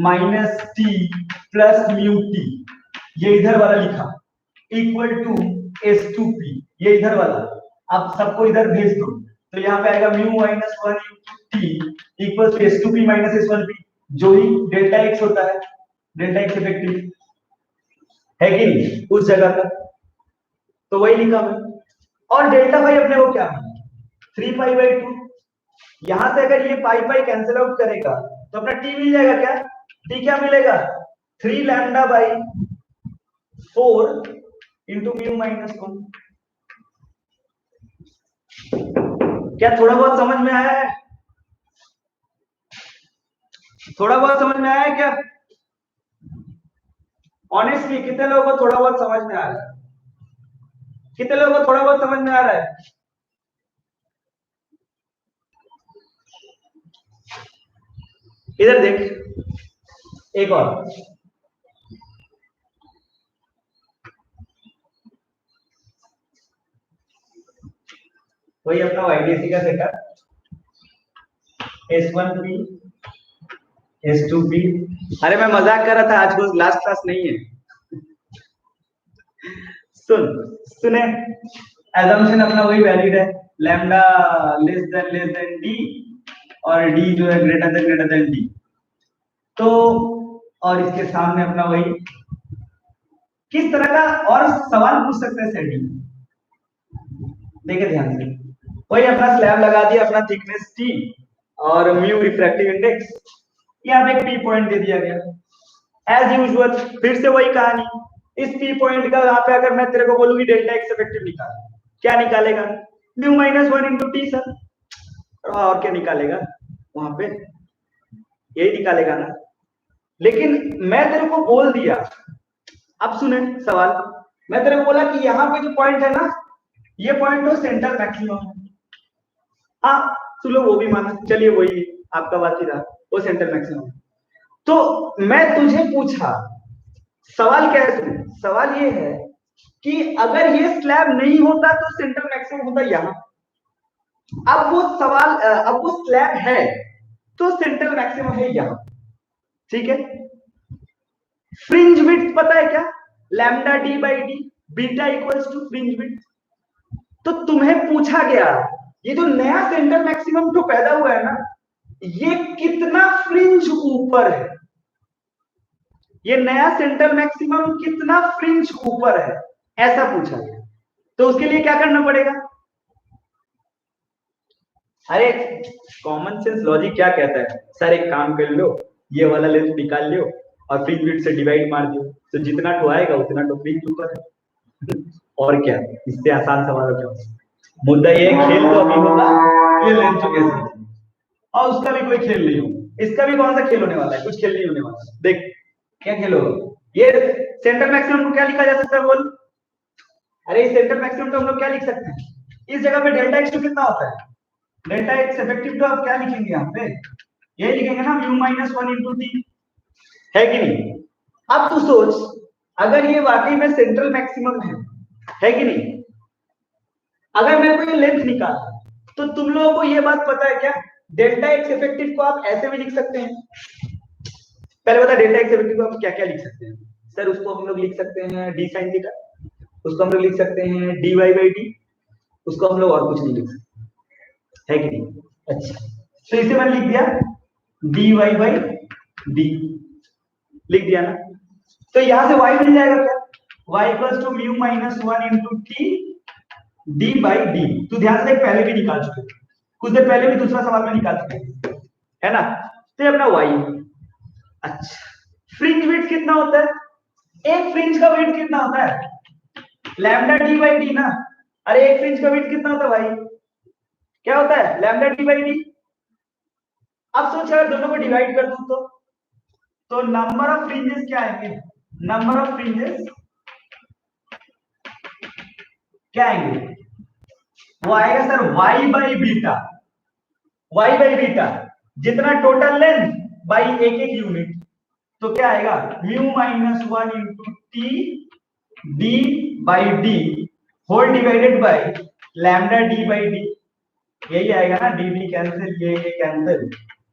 minus T plus mu T, ये इधर वाला लिखा, इक्वल टू S2P, ये इधर वाला, अब सबको इधर भेज दो, तो यहाँ पे आएगा mu minus 1 t equal to S2P minus S1P, जो ही डेल्टा एक्स होता है, डेल्टा एक्स इफेक्टिव है कि नहीं उस जगह का, तो वही लिखा मैं। और डेल्टा फाई अपने को क्या मिला, 3 पाई बाई 2, यहां से अगर ये पाई पाई कैंसिल आउट करेगा तो अपना टी मिल जाएगा, क्या टी क्या मिलेगा, 3 lambda by 4 into mu minus 1। क्या थोड़ा बहुत समझ में आया है, थोड़ा बहुत समझ में आया है क्या, ऑनेस्टली कितने लोगों को थोड़ा बहुत समझ में आ रहा है, कितने लोगों को थोड़ा बहुत समझ में आ रहा है। इधर देख, एक और, वही अपना वाईडीसी का सेटअप, S1P S2P, अरे मैं मजाक कर रहा था, आज को लास्ट क्लास नहीं है। सुने, एजम्पशन अपना वही वैलिड है, लैम्डा लेस देन डी और डी जो है ग्रेटर देन डी, तो और इसके सामने अपना वही, किस तरह का और सवाल पूछ सकते हैं सेटिंग, देखिए ध्यान से, वही अपना स्लैब लगा दिया, अपना थिकनेस टी और म्यू रिफ्रैक्टिव इंडेक्स, यहाँ पे एक पी पॉइंट दे दिया गया एज यूजुअल, फिर से वही कहानी, इस पी पॉइंट का यहाँ पे अगर मैं तेरे को बोलूंगी डेल्टा एक्स इफेक्टिव निकाल, क्या निकालेगा, mu minus 1 into T sir, और क्या निकालेगा वहां पे, यही निकालेगा ना। लेकिन मैं तेरे को बोल दिया, अब सुने सवाल, मैं तेरे को बोला कि यहाँ पे जो पॉइंट है ना, ये पॉइंट तो सेंटर मैक्सिमम है, हाँ चलो वो भी माना, चलिए वही आपका बात ही रहा, वो सेंटर मैक्सिमम। तो मैं तुझे पूछा, सवाल क्या है, सुन सवाल ये है कि अगर ये स्लैब नहीं होता तो सेंटर मैक्सिमम होता यहाँ, अब वो सवाल अब वो स्लैब है तो सेंटर मैक्सिमम है यहाँ, ठीक है। फ्रिंज विड्थ पता है क्या, lambda d by d, beta equals to fringe width. तो तुम्हें पूछा गया, ये जो नया सेंटर मैक्सिमम जो पैदा हुआ है ना, ये कितना फ्रिंज ऊपर है, ये नया सेंटर मैक्सिमम कितना फ्रिंज ऊपर है, ऐसा पूछा गया। तो उसके लिए क्या करना पड़ेगा, अरे कॉमन सेंस लॉजिक क्या कहता है, सर एक काम कर लो, ये वाला लेंथ निकाल लो और फ्रिंज विड्थ से डिवाइड मार दो, तो जितना टो आएगा उतना टो फ्रिंज ऊपर है। और क्या, इससे आसान सवाल हो क्या, मुद्दा ये खेल तो अभी होगा, ये लेंथ तो कैसे, और उसका भी कोई खेल नहीं हो, इसका भी कौन सा खेल होने वाला है, कुछ खेल नहीं होने वाला, देख क्या खेल होगा, ये सेंटर मैक्सिमम को क्या लिखा जा सकता है बोल, अरे इस सेंटर मैक्सिमम को हम लोग क्या लिख सकते हैं, इस जगह पे डेल्टा एक्स टू कितना होता है, डेल्टा एक्स इफेक्टिव तो आप क्या लिखेंगे यहाँ पे, ये लिखेंगे ना म्यू माइनस 1 इंटू टी, है कि नहीं। अब तू सोच, अगर ये वाकई में सेंट्रल मैक्सिमम है कि नहीं, अगर मेरे को ये लेंथ निकालना, तो तुम लोगों को ये बात पता है क्या, डेल्टा एक्स इफेक्टिव को आप ऐसे भी लिख सकते हैं, पहले बता डेल्टा एक्स इफेक्टिव को आप क्या क्या लिख सकते हैं, सर उसको हम लोग लिख सकते हैं डी साइन थीटा, उसको हम लोग लिख सकते हैं डी वाई बाई डी, उसको हम लोग और कुछ नहीं लिख सकते, है कि नहीं। अच्छा तो इसे मैंने लिख दिया डी वाई बाई डी, लिख दिया ना, तो यहां से y मिल जाएगा क्या, y equals to mu minus 1 into t d by d, तो ध्यान से पहले भी निकाल चुके, कुछ देर पहले भी दूसरा सवाल में निकाल चुके, है ना, तो ये अपना y। अच्छा फ्रिंज विड्थ कितना होता है, एक फ्रिंज का विड्थ कितना होता है, लैम्डा डी बाई डी ना, अरे एक फ्रिंज का विड्थ कितना होता है भाई, क्या होता है लैम्डा डी बाई डी, अब सोच अगर दोनों को डिवाइड कर दूं तो नंबर ऑफ फ्रिंजेस क्या आएंगे? नंबर ऑफ फ्रिंजेस क्या आएंगे? वो आएगा sir y by beta, y by beta, जितना टोटल लेंथ बाई एक एक यूनिट। तो क्या आएगा? Mu minus 1 into t d by d whole divided by lambda d by d. यही आएगा ना, डी डी कैंसिल, ये कैंसिल,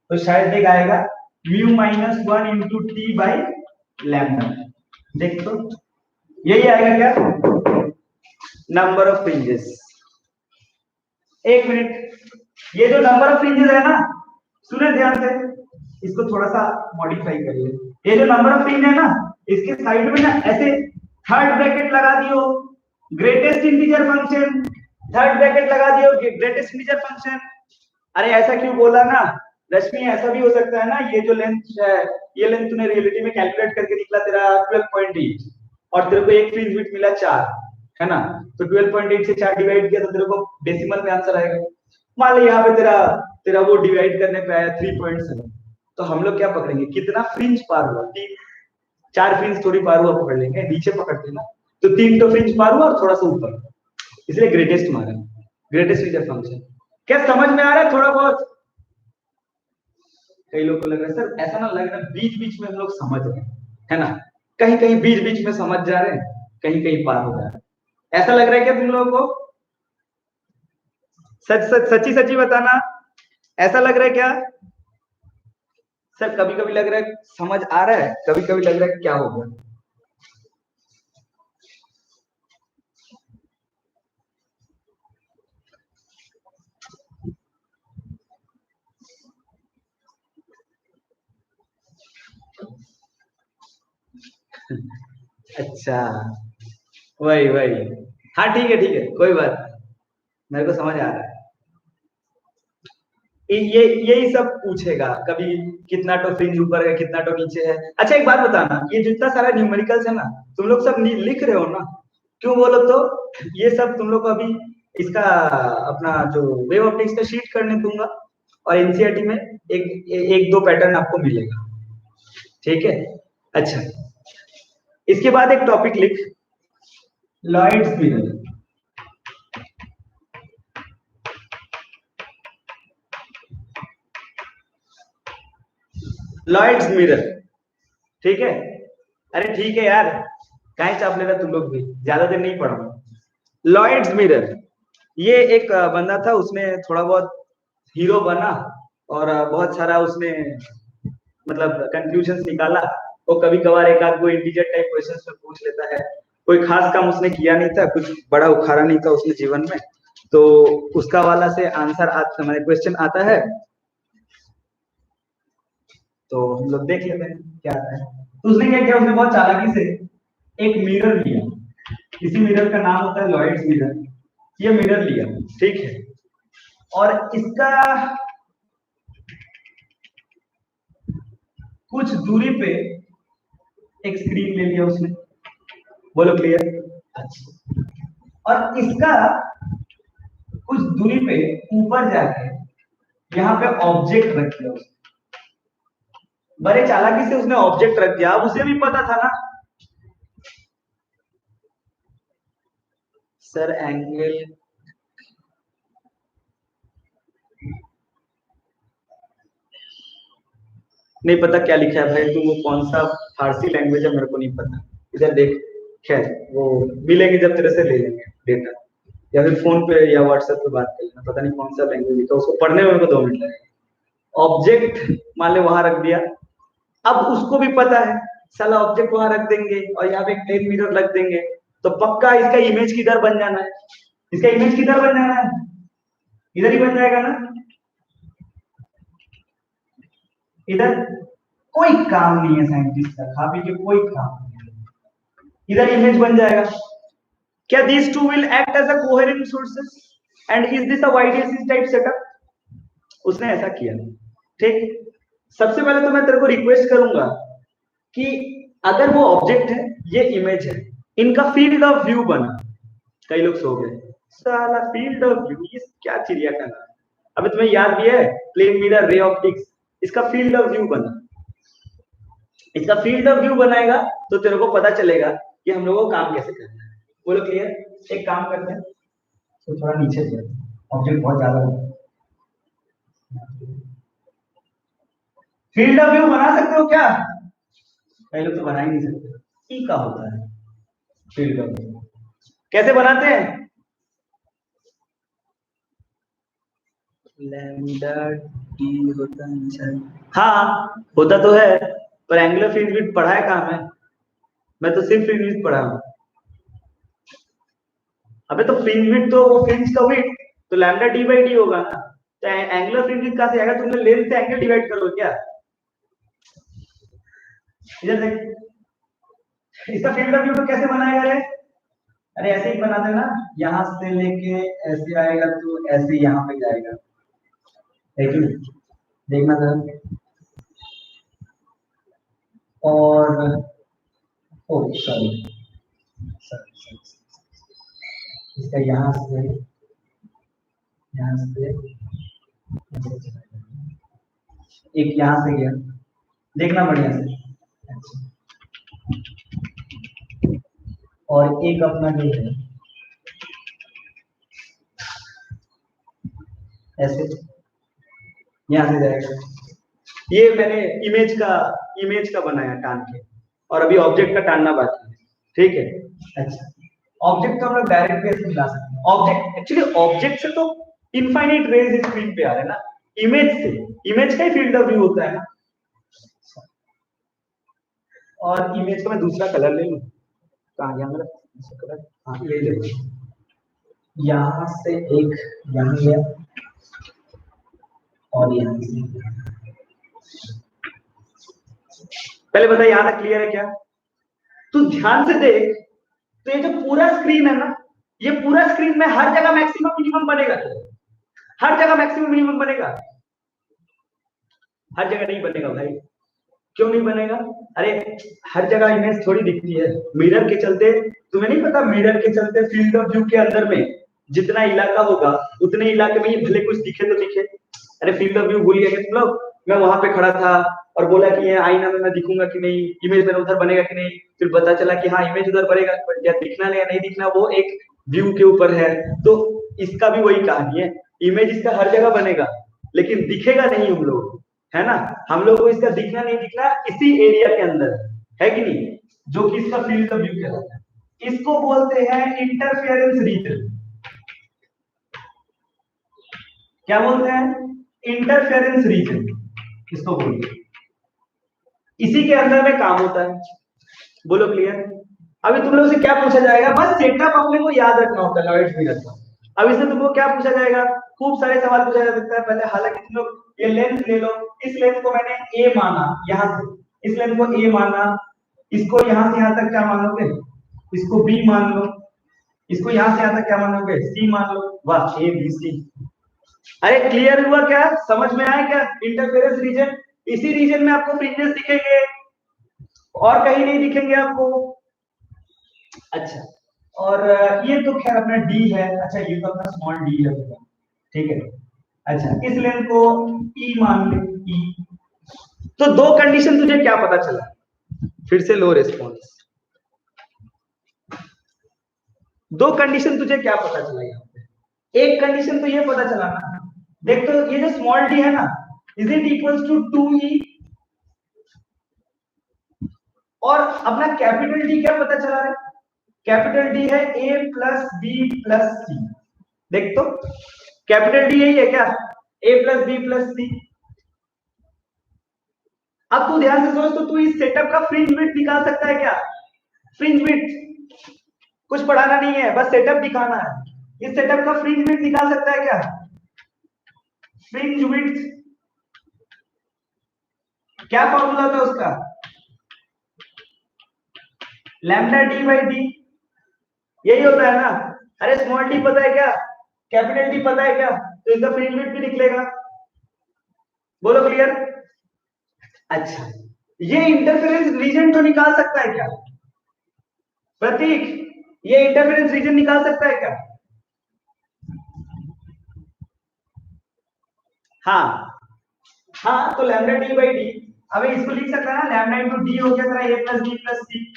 तो शायद देख आएगा mu minus 1 into t by lambda. देख तो यही आएगा क्या? Number of fringes. एक मिनट, ये जो नंबर ऑफ फ्रिंजेस है ना, सुने ध्यान से, इसको थोड़ा सा मॉडिफाई करिए। ये जो नंबर ऑफ फ्रिंज है ना, इसके साइड में ना ऐसे थर्ड ब्रैकेट लगा दियो, greatest integer function, third bracket लगा दियो, ग्रेटेस्ट इंटीजर फंक्शन। अरे ऐसा क्यों बोला ना रश्मि? ऐसा भी हो सकता है ना, ये जो लेंथ है, ये लेंथ तूने रियलिटी में कैलकुलेट करके निकला तेरा 12.8 और तेरे को एक फ्रिंज बिट मिला 4, है ना? तो 12.8 से 4 डिवाइड किया तो तेरे को डेसिमल में आंसर आएगा। मान लो यहाँ पे तेरा तेरा वो डिवाइड करने पे आया 3.7, तो हम लोग क्या पकड़ेंगे? कितना फ्रिंज पार हुआ? 3, 4 फ्रिंज थोड़ी पार हुआ पकड़ लेंगे, नीचे पकड़ते ना, तो 3 तो फ्रिंज पार हुआ और थोड़ा सा ऊपर, इसलिए ग्रेटेस्ट मारा, ग्रेटेस्ट इंटीजर फंक्शन। क्या समझ में आ रहा है थोड़ा बहुत? कई लोग को लग रहा है सर ऐसा ना लग रहा है बीच बीच में हम लोग समझ रहे हैं, है ना? कहीं कहीं बीच बीच में समझ जा रहे हैं, कहीं कहीं पार हो जा रहे हैं, ऐसा लग रहा है क्या तुम लोगों को? सच सच सच्ची सच्ची बताना, ऐसा लग रहा है क्या? सर कभी कभी लग रहा है समझ आ रहा है, कभी कभी लग रहा है क्या होगा। अच्छा, वही वही, हाँ ठीक है कोई बात नहीं, मेरे को समझ आ रहा है। ये यही सब पूछेगा कभी, कितना तो फ्रिंज ऊपर है, कितना तो नीचे है। अच्छा एक बात बताना, ये जितना सारा न्यूमेरिकल्स है ना, तुम लोग सब लिख रहे हो ना? क्यों बोलो तो? ये सब तुम लोग को अभी इसका अपना जो वेव ऑप्टिक्स का शीट करने दूंगा, और एनसीईआरटी में एक दो पैटर्न आपको मिलेगा, ठीक है? अच्छा, इसके बाद एक टॉपिक लिख, लॉयड्स मिरर। लॉयड्स मिरर, ठीक है? अरे ठीक है यार, काहे चाप ले रहा तुम लोग भी, ज्यादा देर नहीं पढ़ा। लॉयड्स मिरर, ये एक बंदा था, उसने थोड़ा बहुत हीरो बना और बहुत सारा उसने मतलब कंक्लूजन निकाला। वो कभी कभार एक आध को इंटीजर टाइप क्वेश्चंस में पूछ लेता है। कोई खास काम उसने किया नहीं था, कुछ बड़ा उखाड़ा नहीं था उसने जीवन में, तो उसका वाला से आंसर आता, मतलब क्वेश्चन आता है, तो हम लोग देख लेते हैं क्या आता है। तो उसने क्या किया, उसने बहुत चालाकी से एक मिरर लिया, इसी मिरर का नाम होता है लॉयड्स मिरर। ये मिरर लिया, ठीक है, और इसका कुछ दूरी पे एक स्क्रीन ले लिया उसने, बोलो क्लियर? अच्छा, और इसका कुछ दूरी पे ऊपर जाके यहाँ पे ऑब्जेक्ट रख दिया उसने। बड़े चालाकी से उसने ऑब्जेक्ट रख दिया। अब उसे भी पता था ना सर एंगल, नहीं पता क्या लिखा है भाई, तुम वो कौन सा फारसी लैंग्वेज है मेरे को नहीं पता, इधर देख। खैर वो मिलेंगे जब तेरे से ले लेंगे डेटा, या फिर फोन पे या व्हाट्सएप पे बात कर लेना, पता नहीं कौन सा लैंग्वेज लिखा, उसको पढ़ने में मेरे को 2 मिनट लगेगा। ऑब्जेक्ट मान ले वहां रख दिया, अब उसको भी पता है साला ऑब्जेक्ट वहां रख देंगे और यहाँ पे एक प्लेन मिरर रख देंगे, तो पक्का इसका इमेज किधर बन जाना है? इसका इमेज किधर बन जाना है? इधर ही बन जाएगा ना? इधर कोई काम नहीं है साइंटिस्ट का, खा पी के कोई काम नहीं है, इधर इमेज बन जाएगा। क्या these two will act as a coherent sources and is this a YDC type setup? उसने ऐसा किया, ठीक। सबसे पहले तो मैं तेरे को रिक्वेस्ट करूंगा कि अगर वो ऑब्जेक्ट है, ये इमेज है, इनका फील्ड ऑफ व्यू बना। कई लोग सो गए, साला फील्ड ऑफ व्यू, ये क्या चिड़िया का नाम? अबे तुम्हें याद भी है प्लेन मिरर रे ऑप्टिक्स, इसका फील्ड ऑफ व्यू बना, इसका फील्ड ऑफ व्यू बनाएगा तो तेरे को पता चलेगा कि हम लोगों को काम कैसे करना है। बोलो क्लियर? एक काम करते हैं, तो थोड़ा नीचे से ऑब्जेक्ट बहुत ज्यादा है। फील्ड ऑफ व्यू बना सकते हो क्या? कई लोग तो बना ही नहीं सकते। ई का होता है फील्ड ऑफ व्यू, कैसे बनाते हैं? लैम्डा टी होता है शायद, हाँ होता तो है, पर एंगुलर फ्रिंज विड्थ पढ़ा है कहाँ में? मैं तो सिर्फ फ्रिंज विड्थ पढ़ा हूँ। अबे तो फ्रिंज विड्थ तो वो फ्रिंज का विड्थ तो लैम्डा डी बाई डी होगा ना, तो एंगुलर फ्रिंज विड्थ कहाँ से आएगा? तुमने लेंथ से एंगल डिवाइड करो क्या? इधर देख, इसका फील्ड ऑफ व्यू तो कैसे बनाएगा रे? अरे ऐसे ही बना देना, यहाँ से लेके ऐसे आएगा तो ऐसे यहाँ पे जाएगा, है कि नहीं? देखना जरा। और ओ सॉरी सॉरी, इसका यहाँ से एक यहाँ से गया, देखना बढ़िया से। अच्छा, और एक अपना जो है ऐसे यहाँ से जाएगा। ये मैंने इमेज का बनाया टान के, और अभी ऑब्जेक्ट का टानना बाकी है, ठीक है? अच्छा, ऑब्जेक्ट तो हम लोग डायरेक्ट बेस में ला सकते हैं। ऑब्जेक्ट एक्चुअली ऑब्जेक्ट से तो इनफाइनाइट रेज स्क्रीन पे आ रहे हैं ना, इमेज से, इमेज का ही फील्ड ऑफ व्यू होता है ना। और इमेज का मैं दूसरा कलर ले लूं, कहाँ गया मेरा कलर? हाँ ले ले, यहाँ से एक यहाँ गया और यहाँ से, पहले बता यहाँ तक क्लियर है क्या? तू ध्यान से देख, तो ये जो पूरा स्क्रीन है ना, ये पूरा स्क्रीन में हर जगह मैक्सिमम मिनिमम बनेगा, हर जगह मैक्सिमम मिनिमम बनेगा, हर जगह नहीं बनेगा भाई। क्यों नहीं बनेगा? अरे हर जगह इमेज थोड़ी दिखती है, मिरर के चलते, तुम्हें नहीं पता मिरर के चलते फील्ड ऑफ व्यू के अंदर में जितना इलाका होगा उतने इलाके में ही भले कुछ दिखे तो दिखे। अरे फील्ड ऑफ व्यू भूल गए तुम लोग? मैं वहां पे खड़ा था और बोला कि ये आईना में मैं दिखूंगा कि नहीं, इमेज मेरा उधर बनेगा कि नहीं, फिर पता चला कि हाँ इमेज उधर बनेगा, या दिखना या नहीं दिखना वो एक व्यू के ऊपर है। तो इसका भी वही कहानी है, इमेज इसका हर जगह बनेगा लेकिन दिखेगा नहीं हम लोग, है ना? हम लोग को इसका दिखना नहीं दिखना इसी एरिया के अंदर, है कि नहीं? जो कि इसका फील्ड ऑफ व्यू कहलाता है। इसको बोलते हैं इंटरफेरेंस रीजन। क्या बोलते हैं? इंटरफेरेंस रीजन इसको बोलते हैं। इसी के अंदर में काम होता है। बोलो क्लियर? अभी तुम लोग से क्या पूछा जाएगा? बस सेटअप अपने को याद रखना होता है, लॉइड्स मिरर का। अब इससे तुमको क्या पूछा जाएगा? खूब सारे सवाल पूछा जा सकता है। पहले हालांकि तुम लोग ये लेंथ ले लो, इस लेंथ को मैंने ए माना, यहाँ से इस लेंथ को ए माना, इसको यहाँ से यहाँ तक क्या मानोगे? इसको बी मान लो, इसको यहाँ से यहाँ तक क्या मानोगे? सी मान लो। वाह, ए बी सी। अरे क्लियर हुआ क्या? समझ में आया क्या? इंटरफेरेंस रीजन, इसी रीजन में आपको फ्रिंजेस दिखेंगे और कहीं नहीं दिखेंगे आपको। अच्छा, और ये तो खैर अपना डी है। अच्छा, ये तो अपना स्मॉल डी है, ठीक है? अच्छा, इस लेंथ को ई मान ले, ई। तो दो कंडीशन तुझे क्या पता चला? फिर से लो रिस्पॉन्स। दो कंडीशन तुझे क्या पता चला यहाँ पे? एक कंडीशन तो ये पता चला ना, देख तो ये जो स्मॉल डी है ना, is it equals to 2e, और अपना कैपिटल डी क्या पता चला है? कैपिटल डी है a प्लस बी प्लस सी। देख तो कैपिटल डी यही है क्या? a प्लस बी प्लस सी। अब तू ध्यान से सोच, तो तू इस सेटअप का फ्रिंज विड्थ निकाल सकता है क्या? फ्रिंज विड्थ कुछ पढ़ाना नहीं है, बस सेटअप दिखाना है। इस सेटअप का फ्रिंज विड्थ निकाल सकता है क्या? फ्रिंज विड्थ क्या फॉर्मूला था उसका? लैम्डा डी बाई डी, यही होता है ना? अरे स्मॉल डी पता है क्या, कैपिटल डी पता है क्या, तो इसका फ्रिंज विड्थ भी निकलेगा। बोलो क्लियर? अच्छा, ये इंटरफेरेंस रीजन तो निकाल सकता है क्या प्रतीक? ये इंटरफेरेंस रीजन निकाल सकता है क्या? हाँ, हाँ तो लैम्डा डी बाई डी, अब इसको लिख सकता है ना, लैम्डा इंटू डी हो गया तेरा ए प्लस बी प्लस सी,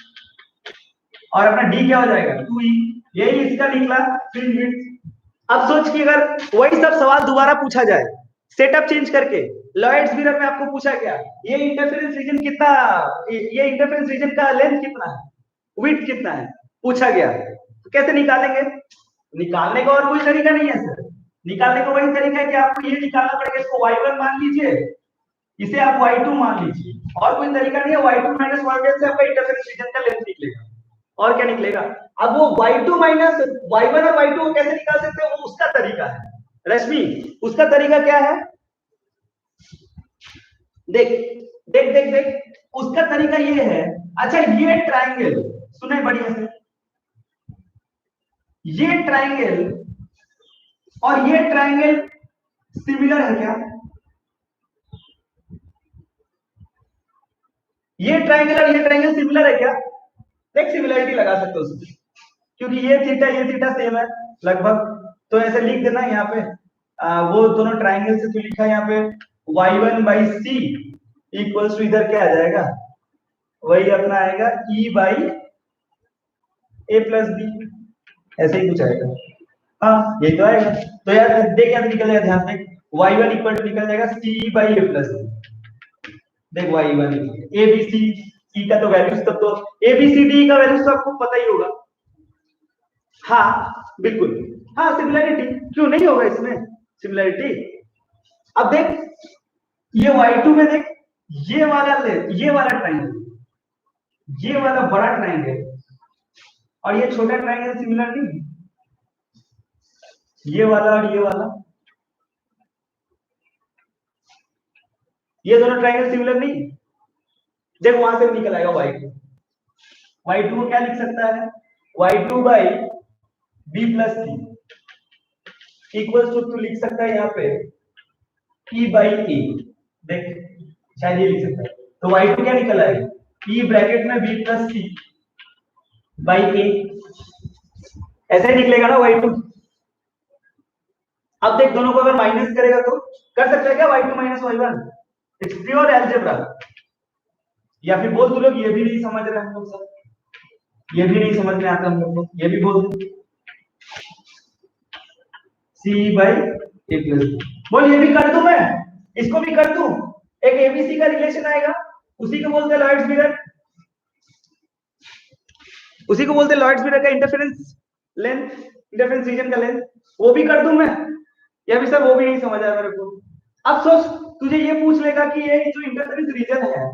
और अपना डी क्या हो जाएगा 2e, यही इसका निकला फ्रिंज विड्थ। अब सोच कि अगर वही सब सवाल दोबारा पूछा जाए सेटअप चेंज करके, लॉयड्स मिरर में आपको पूछा गया ये इंटरफेरेंस रीजन कितना, ये इंटरफेरेंस रीजन का लेंथ कितना है, विड्थ कितना है, पूछा गया, तो कैसे निकालेंगे? निकालने का और कोई तरीका नहीं है सर, निकालने का वही तरीका है कि आपको ये निकालना पड़ेगा, इसको y1 मान लीजिए, इसे आप y2 मान लीजिए, और कोई तरीका नहीं है, y2 माइनस y1 से आपका इंटरफेरेंस रीजन का लेंथ निकलेगा, और क्या निकलेगा? अब वो y2 माइनस y1 और y2 को कैसे निकाल सकते हैं, वो उसका तरीका है रश्मि, उसका तरीका क्या है? देख देख देख देख, उसका तरीका ये है, अच्छा ये ट्राइंगल सुने बढ़िया से, ये ट्राइंगल और ये ट्राइंगल सिमिलर है क्या? ये ट्राइंगल और ये ट्राइंगल सिमिलर है क्या? देख सिमिलरिटी लगा सकते हो उसमें, क्योंकि ये थीटा सेम है लगभग, तो ऐसे लिख देना यहाँ पे वो दोनों ट्राइंगल से तो लिखा है यहाँ पे y1 by C equals to इधर क्या आ जाएगा, वही अपना आएगा e by a plus b, ऐसे ही कुछ आएगा, हाँ यही तो आएगा। तो यार देख यार निकल जाएगा, ध्यान देख y1 इक्वल टू निकल जाएगा c by a plus b, देख y1 ए बी सी, सी का तो वैल्यूज तब तो ए बी सी डी का वैल्यूज तो आपको पता ही होगा, हाँ बिल्कुल, हाँ सिमिलरिटी क्यों नहीं होगा इसमें सिमिलरिटी। अब देख ये y2 में देख ये वाला ले, ये वाला ट्राइंगल, ये वाला बड़ा ट्राइंगल और ये छोटा ट्राइंगल सिमिलर नहीं, ये वाला और ये दोनों ट्राइंगल सिमिलर नहीं, देख वहां से निकल आएगा y2, y2 को क्या लिख सकता है, y2 by b plus c equal to लिख सकता है यहाँ पे e बाई ए, देख शायद ये लिख सकता है, तो y2 क्या निकल आएगा e ब्रैकेट में b प्लस सी बाई ए, ऐसा ही निकलेगा ना y2। अब देख दोनों को अगर माइनस करेगा तो कर सकता है क्या y2 minus y1, it's pure algebra, या फिर बोल दो लोग ये भी नहीं समझ रहे हम लोग सब, ये भी नहीं समझ में आता हम लोग को, ये भी बोल दो c बाई ए प्लस, बोल ये भी कर दूं मैं, इसको भी कर दूं, एक एबीसी का रिलेशन आएगा, उसी को बोलते हैं लॉयड्स मिरर, उसी को बोलते हैं लॉयड्स मिरर का इंटरफेरेंस लेंथ, इंटरफेरेंस रीजन का लेंथ, वो भी कर दूं मैं, या भी सर वो भी नहीं समझ आया मेरे को। अब सोच तुझे ये पूछ लेगा कि ये जो इंटरफेरेंस रीजन है,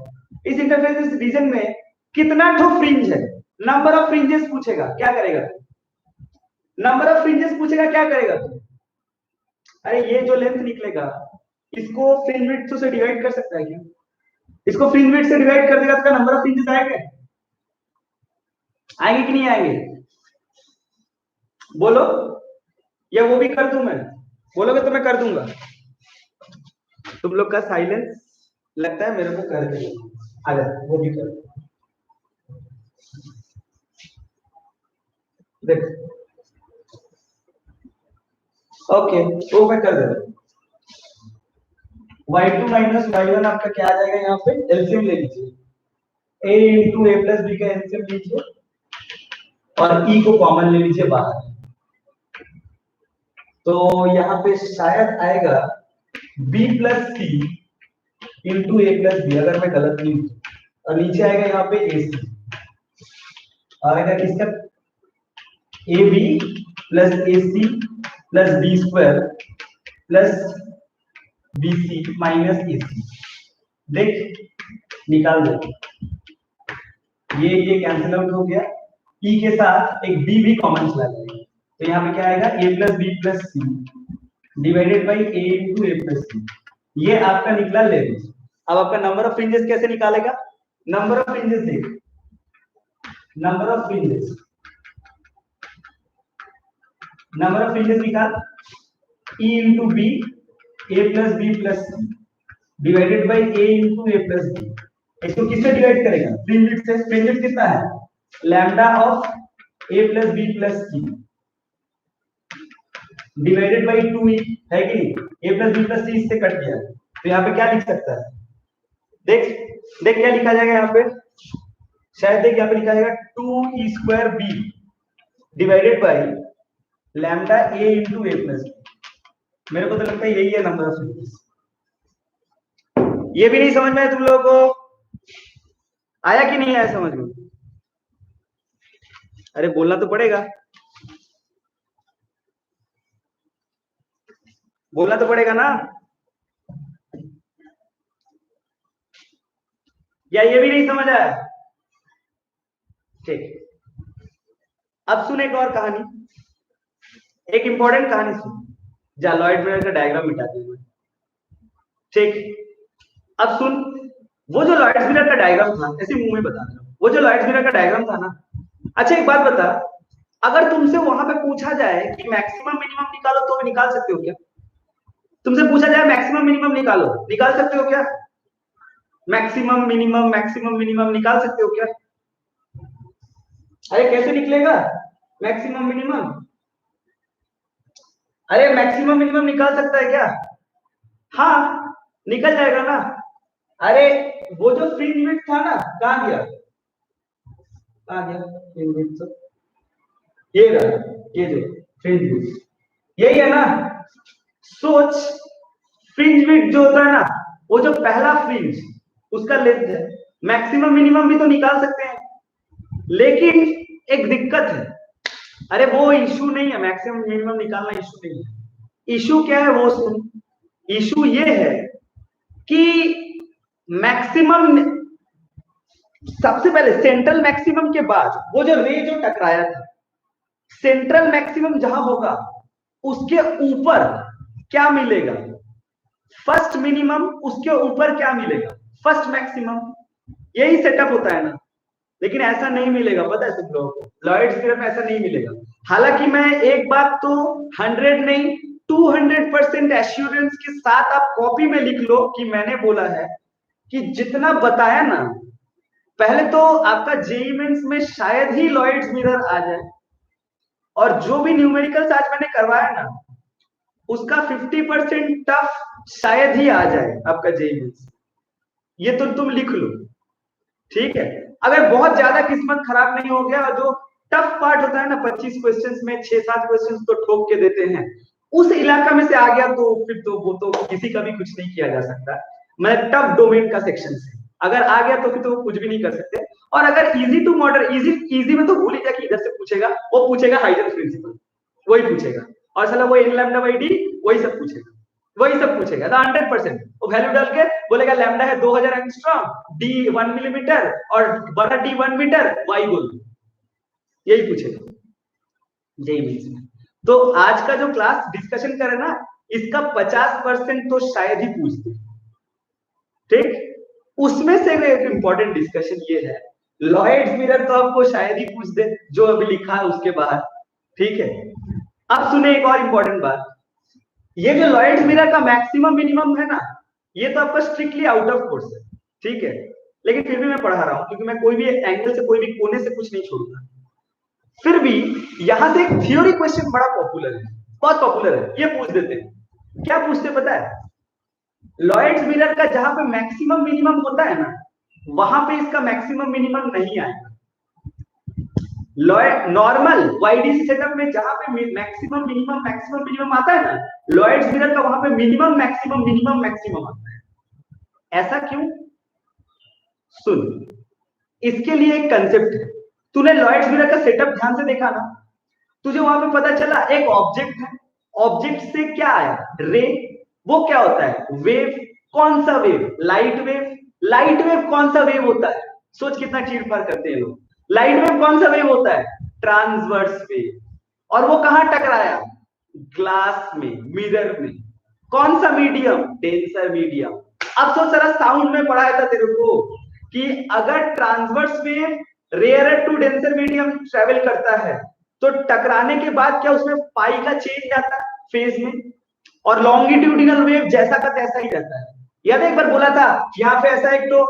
इस इंटरफेरेंस रीजन में कितना ठो फ्रिंज है, नंबर ऑफ फ्रिंजेस पूछेगा, क्या करेगा? नंबर ऑफ फ्रिंजेस पूछेगा, क्या करेगा? अरे ये जो लेंथ निकलेगा इसको फ्रिंज विड्थ से डिवाइड कर सकता है क्या? इसको फ्रिंज विड्थ से डिवाइड कर देगा तो नंबर ऑफ फ्रिंजेस आएंगे, आएंगे कि नहीं आएंगे? बोलो, या वो भी कर दूं मैं? बोलोगे तो मैं कर दूंगा, तुम लोग का साइलेंस लगता है मेरे को कर देगा, आ जा वो भी कर देख, ओके वो मैं कर दे रहा हूं, y2 माइनस y1 आपका क्या आ जाएगा, यहाँ पे एलसीएम ले लीजिए, a into a plus b का एलसीएम लीजिए और e को कॉमन ले लीजिए बाहर, तो यहाँ पे शायद आएगा b plus C into a plus B, अगर मैं गलत नहीं हूं, और नीचे आएगा यहाँ पे ए सी, आएगा किसका a b plus a c plus b square plus b c minus a c, देख निकाल दो, ये कैंसिल आउट हो गया, ई के साथ एक बी भी कॉमन चला जाएगा, तो यहाँ पे क्या आएगा a plus b plus c divided by a into a plus c, ये आपका निकला लेंथ। अब आपका नंबर ऑफ फ्रिंजेस कैसे निकालेगा? नंबर ऑफ फ्रिंजेस देख, number of fringes, number of fringes निकाल, e into b a plus b plus c divided by a into a plus b, इसको किससे डिवाइड करेगा? फ्रिंज विड्थ से, फ्रिंज विड्थ कितना है? Lambda of a plus b plus c divided by 2e, है कि नहीं? A plus b plus c इससे कट गया, तो यहाँ पे क्या लिख सकता है, देख देख क्या लिखा जाएगा यहाँ पे, शायद देख यहाँ पे लिखा जाएगा 2e² divided by lambda a into a plus. मेरे को तो लगता है यही है नंबर ऑफ यूनिट्स। ये भी नहीं समझ में आया तुम लोगों को, आया कि नहीं आया समझ में? अरे बोलना तो पड़ेगा, बोलना तो पड़ेगा ना, या ये भी नहीं समझ आया? ठीक, अब सुन एक और कहानी, एक इंपॉर्टेंट कहानी सुन। जा लॉयड मिरर का डायग्राम मिटा दूंगा, ठीक। अब सुन, वो जो लॉयड मिरर का डायग्राम था, ऐसे मुंह में बता रहा हूं, वो जो लॉयड मिरर का डायग्राम था ना, अच्छा एक बात बता, अगर तुमसे वहां पे पूछा जाए कि मैक्सिमम मिनिमम निकालो तो भी निकाल सकते हो क्या? तुमसे पूछा जाए मैक्सिमम मिनिमम निकालो, निकाल सकते हो क्या? मैक्सिमम मिनिमम निकाल सकते हो क्या? अरे कैसे निकलेगा मैक्सिमम मिनिमम? अरे मैक्सिमम मिनिमम निकाल सकता है क्या? हाँ निकल जाएगा ना। अरे वो जो फ्रिंज विड्थ था ना, कहां गया, कहां गया फ्रिंज विड्थ? तो ये रहा, ये जो फ्रिंज विड्थ यही है ना। सोच, फ्रिंज विड्थ जो होता है ना, वो जो पहला फ्रिंज उसका लेंथ है, मैक्सिमम मिनिमम भी तो निकाल सकते हैं, लेकिन एक दिक्कत है। अरे वो इशू नहीं है, मैक्सिमम मिनिमम निकालना इशू नहीं है। इशू क्या है वो सुन, इशू ये है कि मैक्सिमम, सबसे पहले सेंट्रल मैक्सिमम के बाद वो जो रे जो टकराया था, सेंट्रल मैक्सिमम जहां होगा उसके ऊपर क्या मिलेगा, फर्स्ट मिनिमम, उसके ऊपर क्या मिलेगा, फर्स्ट मैक्सिमम। यही सेटअप होता है ना, लेकिन ऐसा नहीं मिलेगा, पता है तुम लोगों को, लॉयड्स मिरर में ऐसा नहीं मिलेगा। हालांकि मैं एक बात तो 100 नहीं 200% एश्योरेंस के साथ आप कॉपी में लिख लो कि मैंने बोला है कि जितना बताया ना, पहले तो आपका जेईई मेंस में शायद ही लॉयड्स मिरर आ जाए, और जो भी न्यूमेरिकल्स आज मैंने करवाया ना, उसका 50% टफ शायद ही आ जाए आपका जेईई मेंस। ये तो तुम लिख लो, ठीक है। अगर बहुत ज्यादा किस्मत खराब नहीं हो गया और जो टफ पार्ट होता है ना, 25 क्वेश्चंस में 6-7 क्वेश्चंस तो ठोक के देते हैं, उस इलाका में से आ गया तो फिर तो वो तो किसी का भी कुछ नहीं किया जा सकता। मैं टफ डोमेन का सेक्शन से अगर आ गया तो फिर तो कुछ भी नहीं कर सकते। और अगर इजी टू मॉडरेट, इजी में तो भूल ही जा कि इधर से पूछेगा, वो पूछेगा हाइजेंस प्रिंसिपल, वही पूछेगा, और साला वो n लैम्डा बाई डी वही सब पूछेगा, वही सब पूछेगा तो 100%। वो वैल्यू डाल के बोलेगा लैम्डा है 2000 एंगस्ट्रॉम, डी 1 मिलीमीटर और बड़ा डी 1 मीटर, वाई बोल, यही पूछेगा जेई मेंस में। तो आज का जो क्लास डिस्कशन करे ना, इसका 50% तो शायद ही पूछ दे, ठीक। उसमें से एक इंपॉर्टेंट डिस्कशन ये है, लॉयड्स मिरर तो आपको शायद ही पूछ दे जो अभी लिखा है उसके बाद, ठीक है। अब सुने एक और इंपॉर्टेंट बात, ये जो लॉयड्स मिरर का मैक्सिमम मिनिमम है ना, ये तो आपका स्ट्रिक्टली आउट ऑफ कोर्स है, ठीक है, लेकिन फिर भी मैं पढ़ा रहा हूं क्योंकि मैं कोई भी एंगल से, कोई भी कोने से कुछ नहीं छोड़ूंगा। फिर भी यहां से एक थ्योरी क्वेश्चन बड़ा पॉपुलर है, बहुत पॉपुलर है, ये पूछ देते हैं। क्या पूछते पता है, लॉयड्स मिरर का जहां पे मैक्सिमम मिनिमम होता है ना, वहां पे इसका मैक्सिमम मिनिमम नहीं आएगा। लॉयड नॉर्मल वाईडीसी सेटअप में जहां पे मैक्सिमम मिनिमम आता है ना, लॉयड्स मिरर का वहां पे मिनिमम मैक्सिमम आता है। ऐसा क्यों? सुन, इसके लिए एक कंसेप्ट है। तूने लॉयड्स मिरर का सेटअप ध्यान से देखा ना, तुझे वहां पे पता चला एक ऑब्जेक्ट है, ऑब्जेक्ट से क्या आया, रे। वो क्या होता है, वेव। कौन सा wave, light wave. Light wave कौन सा वेव होता है, सोच कितना चीड़-फाड़ करते हैं लोग। लाइट वेव कौन सा वेव होता है, ट्रांसवर्स वेव। और वो कहां टकराया, ग्लास में, मिरर में। कौन सा मीडियम, डेंसर मीडियम। अब सोच जरा, साउंड में पढ़ाया था तेरे को कि अगर transverse wave rarer to denser medium travel करता है तो टकराने के बाद क्या उसमें पाई का चेंज आता है फेज में, और लॉन्गिट्यूडिनल वेव जैसा का तैसा ही रहता है। याद एक बार बोला था यहाँ पे ऐसा एक तो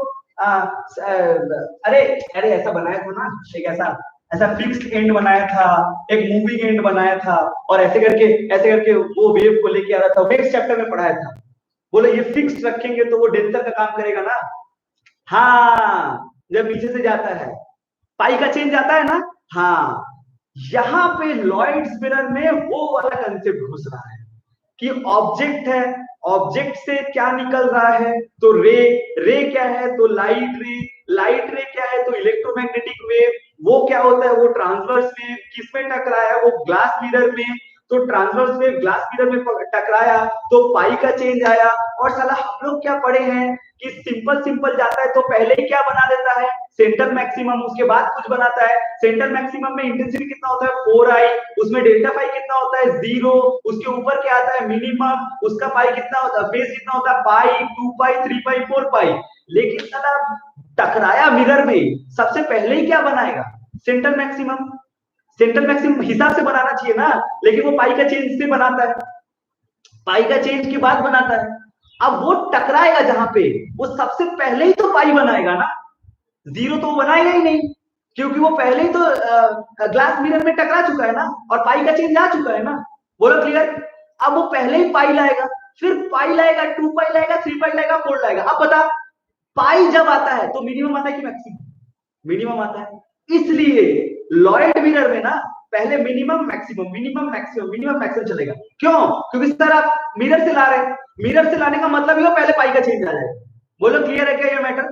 अरे अरे ऐसा बनाया था ना, एक ऐसा ऐसा फिक्स्ड एंड बनाया था, एक मूविंग एंड बनाया था, और ऐसे करके वो वेव को लेके आ रहा था, वेव चैप्टर में पढ़ाया था। बोलो ये फिक्स रखेंगे तो वो डेल्टा का काम करेगा ना। हाँ, जब नीचे से जाता है पाई का चेंज आता है ना। हाँ, यहां पे लॉयड्स मिरर में वो वाला कंसेप्ट घुस रहा है कि ऑब्जेक्ट है, ऑब्जेक्ट से क्या निकल रहा है, तो रे, रे क्या है तो लाइट रे, लाइट रे क्या है तो इलेक्ट्रोमैग्नेटिक वेव, वो क्या होता है वो ट्रांसवर्स वेव, किसमें टकराया वो ग्लास मिरर में, तो ट्रांसवर्स वेव ग्लास मिरर में टकराया तो पाई का चेंज आया। और साला हम लोग क्या पढ़े हैं कि सिंपल सिंपल जाता है तो पहले ही क्या बना देता है सेंटर मैक्सिमम, उसके बाद कुछ बनाता है। सेंटर मैक्सिमम में इंटेंसिटी कितना होता है 4i, उसमें डेल्टा पाई कितना होता है 0, उसके ऊपर क्या आता है मिनिमम, उसका पाई कितना होता है फेज कितना होता है पाई, 2 पाई, 3 पाई, 4 पाई। लेकिन साला टकराया मिरर में, सबसे पहले ही क्या बनाएगा सेंटर मैक्सिमम। सेंटर मैक्सिमम हिसाब से बनाना चाहिए ना, लेकिन वो पाई का चेंज से बनाता है, पाई का चेंज के बाद बनाता है। अब वो टकराएगा जहां पे, वो सबसे पहले ही तो पाई बनाएगा ना, 0 तो वो बनाएगा ही नहीं, क्योंकि वो पहले ही तो ग्लास मिरर में टकरा चुका है ना, और पाई का चेंज आ चुका है ना। बोलो क्लियर। अब वो पहले ही पाई लाएगा, फिर पाई लाएगा, 2 पाई लाएगा, 3 पाई लाएगा, 4 लाएगा। अब बता, पाई जब आता है तो मिनिमम आता है कि मैक्सिमम, मिनिमम आता है। इसलिए लॉयड मिरर में ना पहले minimum maximum, minimum maximum, minimum maximum चलेगा। क्यों? क्योंकि सर आप मिरर से ला रहे हैं, मिरर से लाने का मतलब ही हो पहले पाई का चेंज आ जाएगा। बोलो क्लियर है क्या ये मैटर।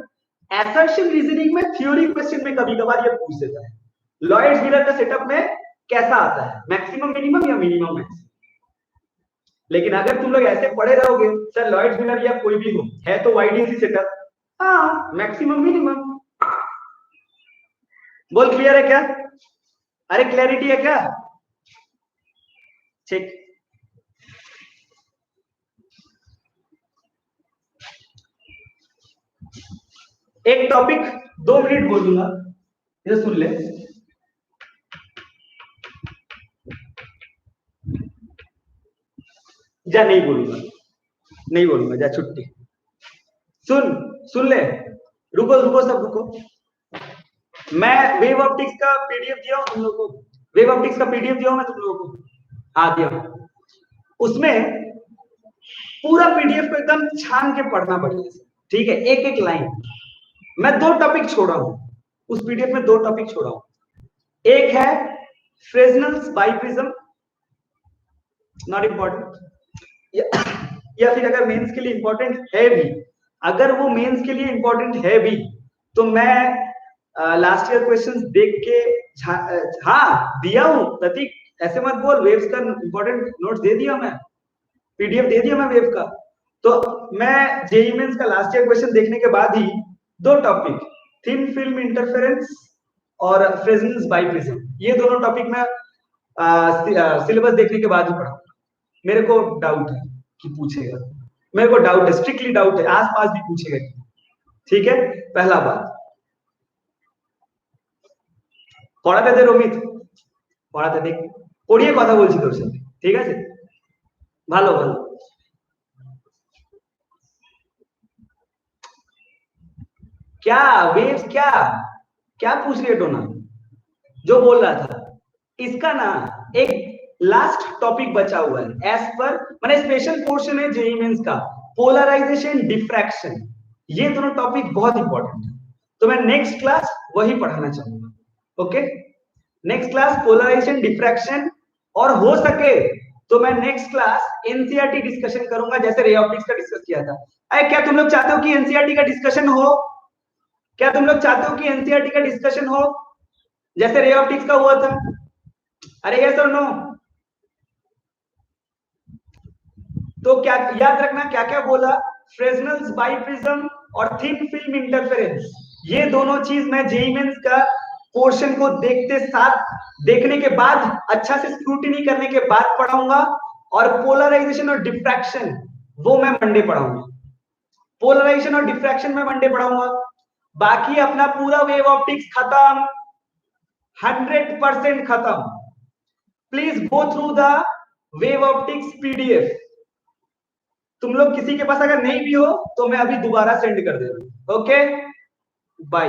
असर्शन रीजनिंग में थ्योरी क्वेश्चन में कभी कभार ये पूछ देता है लॉयड मिरर का सेटअप में कैसा आता है, मैक्सिमम मिनिमम या मिनिमम मैक्सिमम। लेकिन अगर तुम लोग ऐसे पढ़े रहोगे सर लॉयड मिरर या कोई भी हो है तो वाईडीसी सेटअप, हाँ मैक्सिमम मिनिमम। बोल क्लियर है क्या? अरे क्लैरिटी है क्या? ठीक, एक टॉपिक 2 मिनट बोलूंगा, ये सुन ले। जा नहीं बोलूंगा, नहीं बोलूंगा, जा छुट्टी। सुन, सुन ले, रुको रुको सब रुको। मैं वेव ऑप्टिक्स का पीडीएफ दिया हूं तुम लोगों को, वेव ऑप्टिक्स का पीडीएफ दिया हूं मैं तुम लोगों को, हाँ दिया हूं। उसमें पूरा पीडीएफ को एकदम छान के पढ़ना पड़ेगा, ठीक है, एक एक लाइन। मैं 2 टॉपिक छोड़ा हूं उस पीडीएफ में, 2 टॉपिक छोड़ा हूं। एक है फ्रेजनल्स बाइप्रिज्म, नॉट इंपॉर्टेंट, या फिर अगर मेंस के लिए इंपॉर्टेंट है भी, अगर वो मेंस के लिए इंपॉर्टेंट है भी तो मैं लास्ट ईयर क्वेश्चंस देख के हाँ दिया हूं प्रतीक, ऐसे मत बोल, वेव्स का इंपॉर्टेंट नोट्स दे दिया मैं, पीडीएफ दे दिया मैं वेव का। तो मैं जेईई मेंस का लास्ट ईयर क्वेश्चन देखने के बाद ही 2 टॉपिक, थिन फिल्म इंटरफेरेंस और फ्रेजनल्स बाइप्रिज्म, ये दोनों टॉपिक में सिलेबस देखने के बाद ही पढ़ा। मेरे को डाउट है कि पूछेगा, मेरे को डाउट है, स्ट्रिक्टली डाउट है, आस पास भी पूछेगा। ठीक है, पहला बात পড়াতে দে রমিত, পড়াতে দেখ, পড়িয়ে কথা বলছি তোর সাথে, ঠিক আছে, ভালো ভালো। क्या वेव्स, क्या क्या पूछ रही है टोना, जो बोल रहा था इसका ना एक लास्ट टॉपिक बचा हुआ है एज पर, मैंने स्पेशल पोर्शन है जेईई मेंस का, पोलराइजेशन डिफ्रैक्शन, ये दोनों टॉपिक बहुत इंपॉर्टेंट है, तो मैं नेक्स्ट क्लास वही पढ़ाना चाहूंगा। Okay, next class polarization diffraction, और हो सके तो मैं नेक्स्ट क्लास एनसीईआरटी डिस्कशन करूंगा, जैसे रे ऑप्टिक्स का डिस्कस किया था। अरे क्या तुम लोग चाहते हो कि एनसीईआरटी का डिस्कशन हो? क्या तुम लोग चाहते हो कि एनसीईआरटी का डिस्कशन हो जैसे रे ऑप्टिक्स का हुआ था? अरे यस और नो? तो क्या याद रखना, क्या क्या बोला, फ्रेजनल्स बाइप्रिज्म और थिन फिल्म इंटरफेरेंस, ये दोनों चीज मैं जेईई मेंस का पोर्शन को देखते साथ, देखने के बाद अच्छा से स्क्रूटिनी करने के बाद पढ़ाऊंगा, और पोलराइजेशन और डिफ्रैक्शन वो मैं मंडे पढ़ाऊंगा, पोलराइजेशन और डिफ्रैक्शन में मंडे पढ़ाऊंगा। बाकी अपना पूरा वेव ऑप्टिक्स खत्म, 100% खत्म। Please go through the wave optics PDF. तुम लोग किसी के पास अगर नहीं भी हो तो मैं अभी दोबारा सेंड कर दे रहा हूं। Okay, bye.